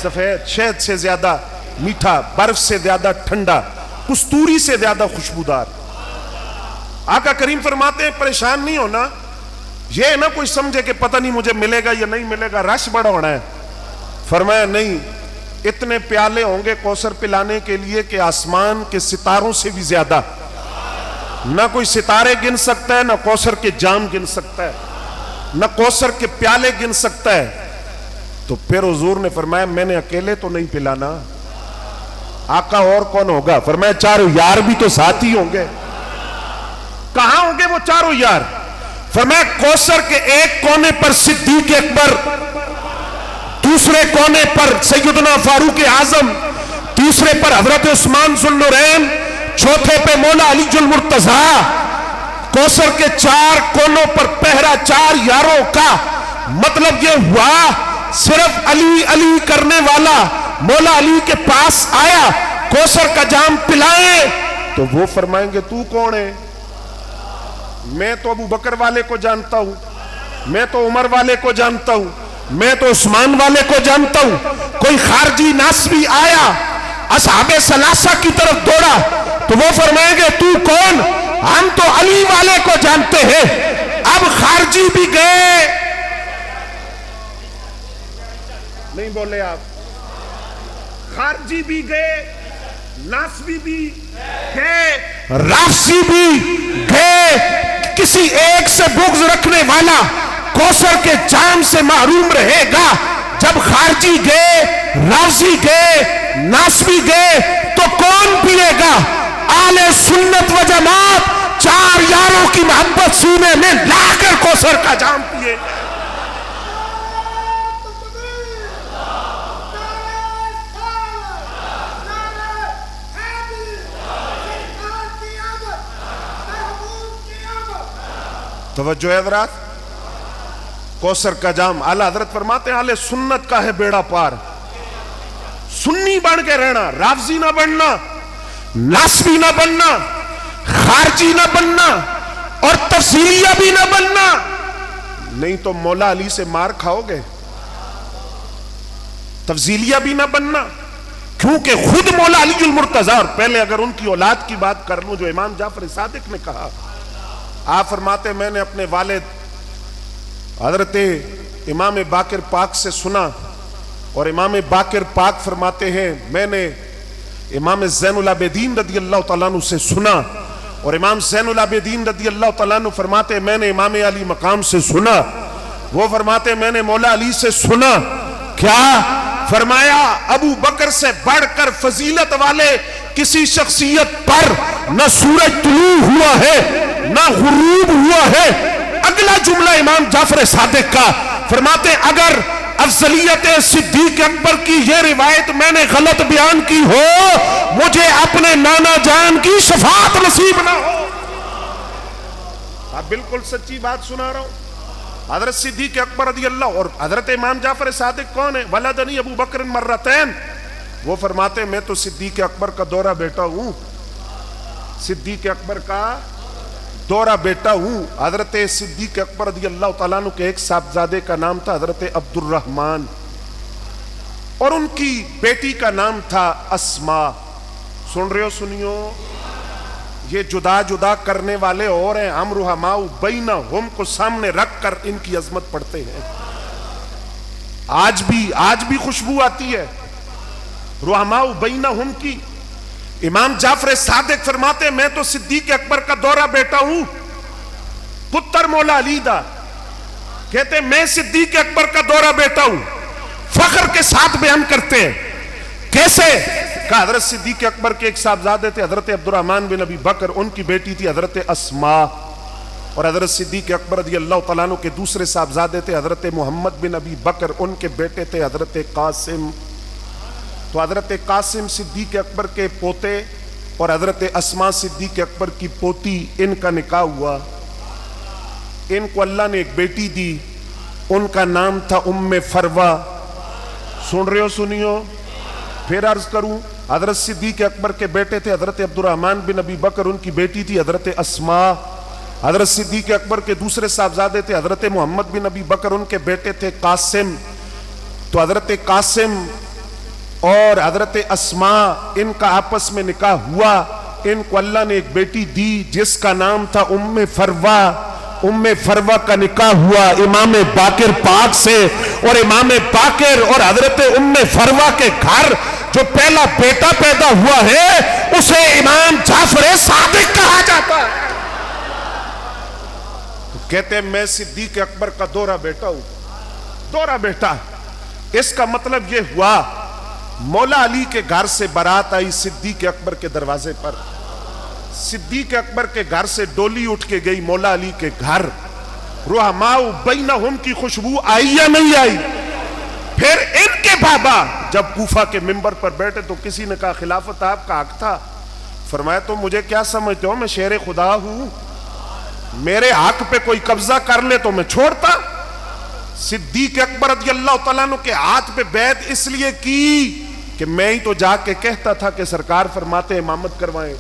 سفید، شہد سے زیادہ میٹھا، برف سے زیادہ ٹھنڈا، کستوری سے زیادہ خوشبودار۔ آقا کریم فرماتے ہیں پریشان نہیں ہونا، یہ نہ کوئی سمجھے کہ پتہ نہیں مجھے ملے گا یا نہیں ملے گا، رش بڑا ہونا ہے. فرمایا نہیں، اتنے پیالے ہوں گے کوثر پلانے کے لیے کہ آسمان کے ستاروں سے بھی زیادہ. نہ کوئی ستارے گن سکتا ہے، نہ کوثر کے جام گن سکتا ہے، نہ کوثر کے پیالے گن سکتا ہے. تو پھر حضور نے فرمایا میں نے اکیلے تو نہیں پلانا. آقا اور کون ہوگا؟ فرمایا چاروں یار بھی تو ساتھ ہی ہوں گے. کہاں ہوں گے وہ چاروں یار؟ فرمایا کوثر کے ایک کونے پر صدیق اکبر، دوسرے کونے پر سیدنا فاروق اعظم، تیسرے پر حضرت عثمان ذو النورین، چوتھے پہ مولا علی المرتضیٰ. کوثر کے چار کونوں پر پہرا چار یاروں کا. مطلب یہ ہوا صرف علی علی کرنے والا مولا علی کے پاس آیا کوثر کا جام پلائیں تو وہ فرمائیں گے تو کون ہے؟ میں تو ابو بکر والے کو جانتا ہوں، میں تو عمر والے کو جانتا ہوں، میں تو عثمان والے کو جانتا ہوں. کوئی خارجی ناسبی آیا اصحاب ثلاثہ کی طرف دوڑا تو وہ فرمائیں گے تو کون؟ ہم تو علی والے کو جانتے ہیں. اب خارجی بھی گئے، نہیں بولے آپ، خارجی بھی گئے، ناسبی بھی گئے، رافضی بھی گئے. کسی ایک سے بغض رکھنے والا کوثر کے جام سے محروم رہے گا. جب خارجی گئے، رافضی گئے، ناسبی گئے تو کون پیے گا؟ اہل سنت و جماعت چار یاروں کی محبت سینے میں لا کر کوثر کا جام پیے. توجہ ہے حضرات، کوثر کا جام اعلیٰ حضرت فرماتے ہیں اہل سنت کا ہے بیڑا پار. سنی بن کے رہنا، رافضی نہ بننا، ناسبی نہ بننا، خارجی نہ بننا اور تفصیلیہ بھی نہ بننا، نہیں تو مولا علی سے مار کھاؤ گے. تفصیلیہ بھی نہ بننا کیونکہ خود مولا علی المرتضیٰ، اور پہلے اگر ان کی اولاد کی بات کر لوں جو امام جعفر صادق نے کہا، آپ فرماتے میں نے اپنے والد حضرت امام باقر پاک سے سنا، اور امام باقر پاک فرماتے ہیں میں نے امام زین العابدین رضی اللہ تعالیٰ عنہ سے سنا، اور امام زین العابدین رضی اللہ تعالیٰ عنہ فرماتے میں نے امام علی مقام سے سنا. وہ فرماتے میں نے مولا علی سے سنا. کیا فرمایا؟ ابو بکر سے بڑھ کر فضیلت والے کسی شخصیت پر نہ سورج طلوع ہوا ہے نہ غروب ہوا ہے. اگلا جملہ امام جعفر صادق کا فرماتے اگر افضلیت صدیق اکبر کی یہ روایت میں نے غلط بیان کی ہو مجھے اپنے نانا جان کی شفاعت نصیب نہ ہو. آپ بالکل سچی بات سنا رہا ہوں. حضرت صدیق اکبر رضی اللہ، اور حضرت امام جعفر صادق کون ہے؟ ولدنی ابو بکر مرتین. وہ فرماتے میں تو صدیق اکبر کا دورہ بیٹا ہوں، صدیق اکبر کا دورہ بیٹا ہوں. حضرت صدیق اکبر رضی اللہ تعالیٰ عنہ کے ایک صاحبزادے کا نام تھا حضرت عبد الرحمن، اور ان کی بیٹی کا نام تھا اسما. سن رہے ہو؟ سنیو، یہ جدا جدا کرنے والے اور ہیں، ہم رحماء بینہم کو سامنے رکھ کر ان کی عظمت پڑھتے ہیں. آج بھی خوشبو آتی ہے رحماء بینہم کی. امام جعفر صادق فرماتے میں تو صدیق اکبر کا دورہ بیٹا ہوں، پتر مولا علی دا. کہتے میں صدیق اکبر کا دورہ بیٹا ہوں، فخر کے ساتھ بیان کرتے ہیں. کیسے؟ کہ حضرت صدیق اکبر کے ایک صاحبزادے تھے حضرت عبد الرحمن بن ابی بکر، ان کی بیٹی تھی حضرت اسما، اور حضرت صدیق اکبر رضی اللہ تعالیٰ عنہ کے دوسرے صاحبزادے تھے حضرت محمد بن ابی بکر، ان کے بیٹے تھے حضرت قاسم. تو حضرت قاسم صدیق اکبر کے پوتے اور حضرت اسما صدیق اکبر کی پوتی، ان کا نکاح ہوا. ان کو اللہ نے ایک بیٹی دی، ان کا نام تھا ام فروہ. سن رہے ہو؟ سنیو. پھر عرض کروں، حضرت صدیق اکبر کے بیٹے تھے حضرت عبد الرحمن بن ابی بکر، ان کی بیٹی تھی حضرت اسما. حضرت صدیق اکبر کے دوسرے صاحبزادے تھے حضرت محمد بن ابی بکر، ان کے بیٹے تھے قاسم. تو حضرت قاسم اور حضرت اسما ان کا آپس میں نکاح ہوا. ان کو اللہ نے ایک بیٹی دی جس کا نام تھا ام فروہ. ام فروہ کا نکاح ہوا امام باقر پاک سے، اور امام باقر اور حضرت ام فروہ کے گھر جو پہلا بیٹا پیدا ہوا ہے اسے امام جعفر صادق کہا جاتا ہے۔ تو کہتے ہیں میں صدیق اکبر کا دوہرا بیٹا ہوں، دوہرا بیٹا۔ اس کا مطلب یہ ہوا مولا علی کے گھر سے بارات آئی صدیق اکبر کے دروازے پر، صدیق اکبر کے گھر سے ڈولی اٹھ کے گئی مولا علی کے گھر، رحماء بینہم کی خوشبو آئی یا نہیں آئی؟ پھر ان کے بابا جب کوفہ کے منبر پر بیٹھے تو کسی نے کہا خلافت آپ کا حق تھا، فرمایا تو مجھے کیا سمجھتے ہو میں شیر خدا ہوں، میرے حق پہ کوئی قبضہ کر لے تو میں چھوڑتا؟ صدیق اکبر رضی اللہ تعالیٰ عنہ کے ہاتھ پہ بیعت اس لیے کی کہ میں ہی تو جا کے کہتا تھا کہ سرکار فرماتے امامت کروائیں،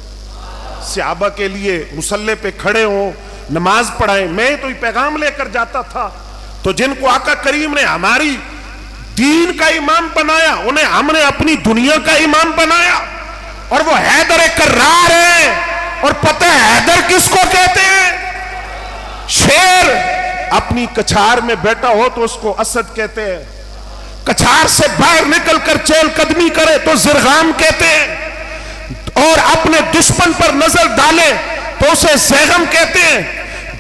صحابہ کے لیے مصلی پہ کھڑے ہوں، نماز پڑھائیں، میں تو ہی پیغام لے کر جاتا تھا۔ تو جن کو آقا کریم نے ہماری دین کا امام بنایا انہیں ہم نے اپنی دنیا کا امام بنایا، اور وہ حیدر کرار ہے، اور پتہ ہے حیدر کس کو کہتے ہیں؟ شیر اپنی کچھار میں بیٹھا ہو تو اس کو اسد کہتے ہیں، کچھار سے باہر نکل کر چہل قدمی کرے تو زرغام کہتے ہیں، اور اپنے دشمن پر نظر ڈالے تو اسے زیغم کہتے ہیں،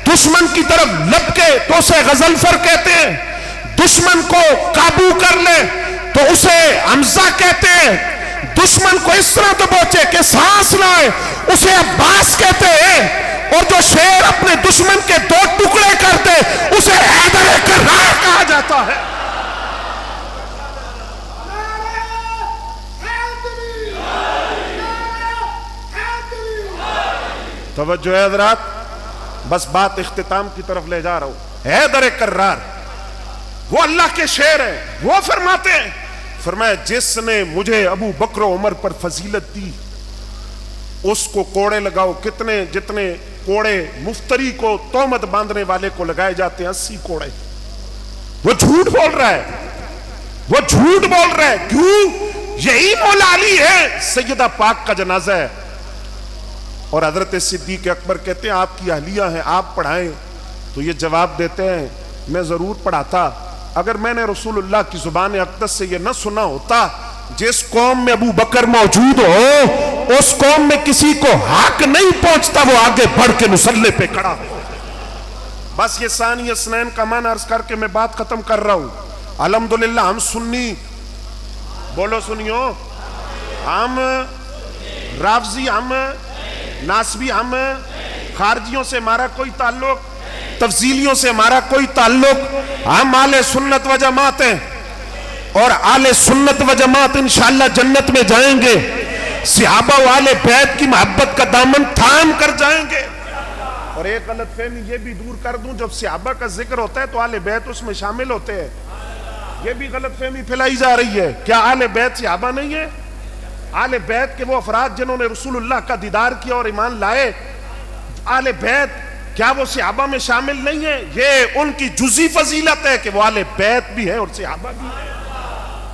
دشمن کی طرف لپکے تو اسے غضنفر کہتے ہیں، دشمن کو قابو کر لے تو اسے حمزہ کہتے ہیں، دشمن کو اس طرح دبوچے کہ سانس نہ آئے اسے عباس کہتے ہیں، اور جو شیر اپنے دشمن کے دو ٹکڑے کر دے اسے حیدر کرار کہا جاتا ہے۔ توجہ ہے حضرات، بس بات اختتام کی طرف لے جا رہا ہوں۔ حیدر کرار وہ اللہ کے شیر ہیں، وہ فرماتے ہیں، فرمایا جس نے مجھے ابو بکر و عمر پر فضیلت دی اس کو کوڑے لگاؤ، کتنے جتنے کوڑے مفتری کو تہمت باندھنے والے کو لگائے جاتے ہیں 80 کوڑے۔ وہ جھوٹ بول رہا ہے، وہ جھوٹ بول رہا ہے، کیوں؟ یہی مولا علی ہے، سیدہ پاک کا جنازہ ہے، اور حضرت صدیق اکبر کہتے ہیں آپ کی اہلیہ ہیں، آپ پڑھائیں، تو یہ جواب دیتے ہیں میں ضرور پڑھاتا اگر میں نے رسول اللہ کی زبان اقدس سے یہ نہ سنا ہوتا جس قوم میں ابو بکر موجود ہو اس قوم میں کسی کو حق نہیں پہنچتا وہ آگے بڑھ کے مصلی پہ کھڑا ہو۔ بس یہ ثانی اسنین کا معنی عرض کر کے میں بات ختم کر رہا ہوں۔ الحمدللہ ہم سنی، بولو سنیو، ہم رافضی، ہم ناسبی، ہم خارجیوں سے ہمارا کوئی تعلق، تفضیلیوں سے ہمارا کوئی تعلق، ہم اہل سنت و جماعت ہیں، اور اہل سنت و جماعت انشاءاللہ جنت میں جائیں گے، صحابہ و اہل بیت کی محبت کا دامن تھام کر جائیں گے۔ اور ایک غلط فہمی یہ بھی دور کر دوں، جب صحابہ کا ذکر ہوتا ہے تو اہل بیت اس میں شامل ہوتے ہیں، یہ بھی غلط فہمی پھیلائی جا رہی ہے۔ کیا اہل بیت صحابہ نہیں ہے؟ اہل بیت کے وہ افراد جنہوں نے رسول اللہ کا دیدار کیا اور ایمان لائے، اہل بیت کیا وہ صحابہ میں شامل نہیں ہے؟ یہ ان کی جزئی فضیلت ہے کہ وہ اہل بیت بھی ہے اور صحابہ بھی ہے۔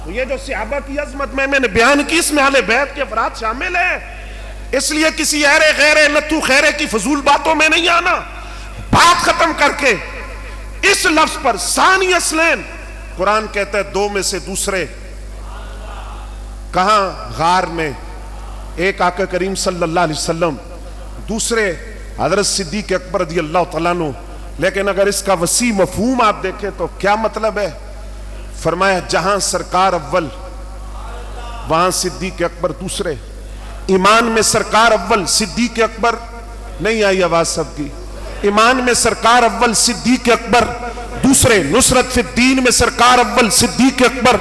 تو یہ جو صحابہ کی عظمت میں نے بیان کی اس میں اہل بیت کے افراد شامل ہیں، اس لیے کسی ایرے غیرے نتو خیرے کی فضول باتوں میں نہیں آنا۔ بات ختم کر کے اس لفظ پر ثانی اسلین، قرآن کہتا ہے دو میں سے دوسرے، کہاں؟ غار میں، ایک آقا کریم صلی اللہ علیہ وسلم، دوسرے حضرت صدیق اکبر رضی اللہ تعالیٰ عنہ۔ لیکن اگر اس کا وسیع مفہوم آپ دیکھیں تو کیا مطلب ہے؟ فرمایا جہاں سرکار اول وہاں صدیق اکبر دوسرے، ایمان میں سرکار اول صدیق اکبر، نہیں آئی آواز سب کی، ایمان میں سرکار اول صدیق اکبر دوسرے، نصرت فی الدین میں سرکار اول صدیق اکبر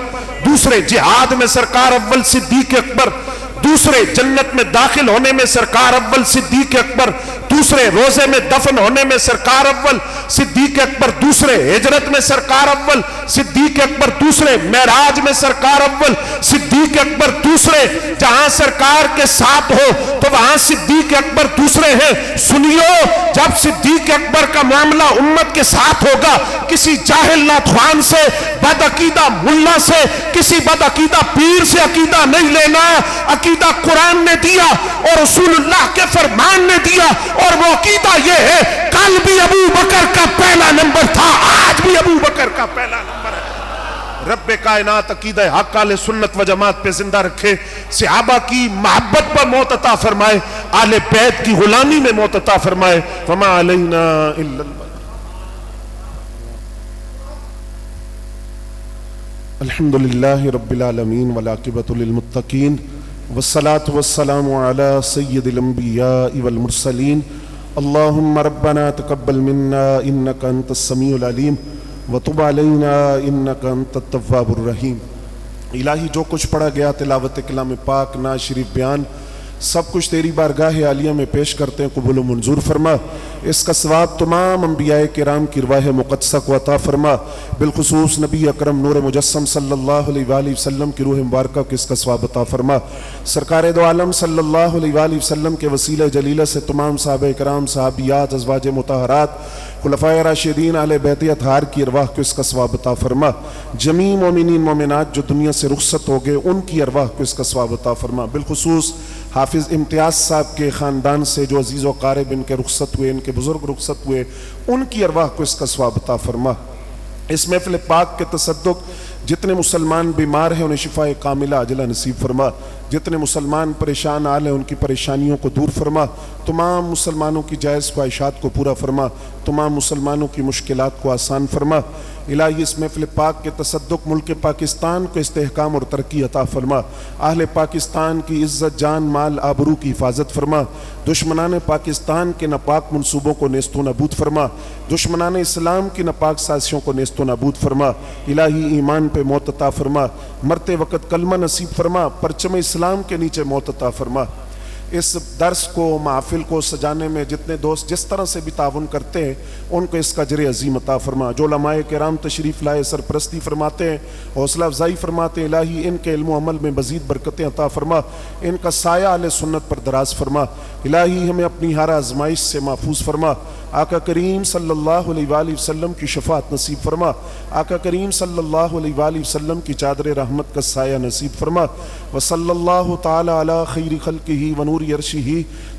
دوسرے، جہاد میں سرکار اول صدیق اکبر دوسرے، جنت میں داخل ہونے میں سرکار اول صدیق اکبر دوسرے، روزے میں دفن ہونے میں سرکار اول صدیق اکبر دوسرے، ہجرت میں سرکار اول صدیق اکبر دوسرے، معراج میں سرکار اول صدیق اکبر دوسرے۔ جہاں سرکار کے ساتھ ہو تو وہاں صدیق اکبر دوسرے ہیں۔ سنیو، جب صدیق اکبر کا معاملہ امت کے ساتھ ہوگا کسی جاہل ناتخوان سے بدعقیدہ ملا سے، کسی بدعقیدہ پیر سے عقیدہ نہیں لینا۔ عقیدہ قرآن نے دیا اور رسول اللہ کے فرمان نے دیا، اور وہ عقیدہ یہ ہے، کل بھی ابو بکر کا پہلا نمبر تھا، آج بھی ابو بکر کا پہلا نمبر ہے۔ رب کائنات عقیدہ حق اہل سنت و جماعت پہ زندہ رکھے، صحابہ کی محبت پر موت عطا فرمائے، آل بیت کی غلامی میں موت عطا فرمائے۔ وما علینا الا البلاغ۔ الحمد للہ رب العالمین والعاقبۃ للمتقین والصلاة والسلام علی سید الانبیاء والمرسلین۔ اللہم ربنا تقبل منا انک انت السمیع العلیم وتب علینا انک انت التواب الرحیم۔ الہی جو کچھ پڑھا گیا تلاوت کلام پاک، نعت شریف، بیان، سب کچھ تیری بارگاہ عالیہ میں پیش کرتے ہیں، قبول و منظور فرما۔ اس کا ثواب تمام انبیاء کرام کی ارواح مقدسہ کو عطا فرما، بالخصوص نبی اکرم نور مجسم صلی اللہ علیہ وآلہ وسلم کی روح مبارکہ کو اس کا ثواب عطا فرما۔ سرکار دو عالم صلی اللہ علیہ وآلہ وسلم کے وسیلہ جلیلہ سے تمام صحابہ کرام، صحابیات، ازواج مطہرات، خلفائے راشدین، اہل بیت اطہار کی ارواح کو اس کا ثواب عطا فرما۔ جمیع مومنین مومنات جو دنیا سے رخصت ہو گئے ان کی ارواح کو اس کا ثواب عطا فرما، بالخصوص حافظ امتیاز صاحب کے خاندان سے جو عزیز و قارب ان کے رخصت ہوئے، ان کے بزرگ رخصت ہوئے، ان کی ارواح کو اس کا ثواب عطا فرما۔ اس محفل پاک کے تصدق جتنے مسلمان بیمار ہیں انہیں شفا کاملہ عاجلہ نصیب فرما، جتنے مسلمان پریشان حال ہیں ان کی پریشانیوں کو دور فرما، تمام مسلمانوں کی جائز خواہشات کو پورا فرما، تمام مسلمانوں کی مشکلات کو آسان فرما۔ الہی اس محفل پاک کے تصدق ملک پاکستان کو استحکام اور ترقی عطا فرما، اہل پاکستان کی عزت، جان، مال، آبرو کی حفاظت فرما، دشمنان پاکستان کے ناپاک منصوبوں کو نیست و نابود فرما، دشمنان اسلام کی ناپاک سازشوں کو نیست و نابود فرما۔ الہی ایمان پہ موت عطا فرما، مرتے وقت کلمہ نصیب فرما، پرچم اسلام کے نیچے موت عطا فرما۔ اس درس کو، محفل کو سجانے میں جتنے دوست جس طرح سے بھی تعاون کرتے ہیں ان کو اس کا اجر عظیم عطا فرما۔ جو علماء کرام تشریف لائے سرپرستی فرماتے ہیں، حوصلہ افزائی فرماتے ہیں، الہی ان کے علم و عمل میں مزید برکتیں عطا فرما، ان کا سایہ اہل سنت پر دراز فرما۔ الہی ہمیں اپنی ہر آزمائش سے محفوظ فرما، آقا کریم صلی اللہ علیہ وآلہ وسلم کی شفاعت نصیب فرما، آقا کریم صلی اللہ علیہ وآلہ وسلم کی چادر رحمت کا سایہ نصیب فرما۔ وصلی اللہ تعالی علی خیر خلقہ ونور عرشہ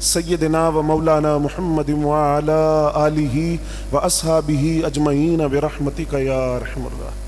سیدنا و مولانا محمد وعلی آلہ و اصحابہ اجمعین برحمتک یا ارحم الراحمین۔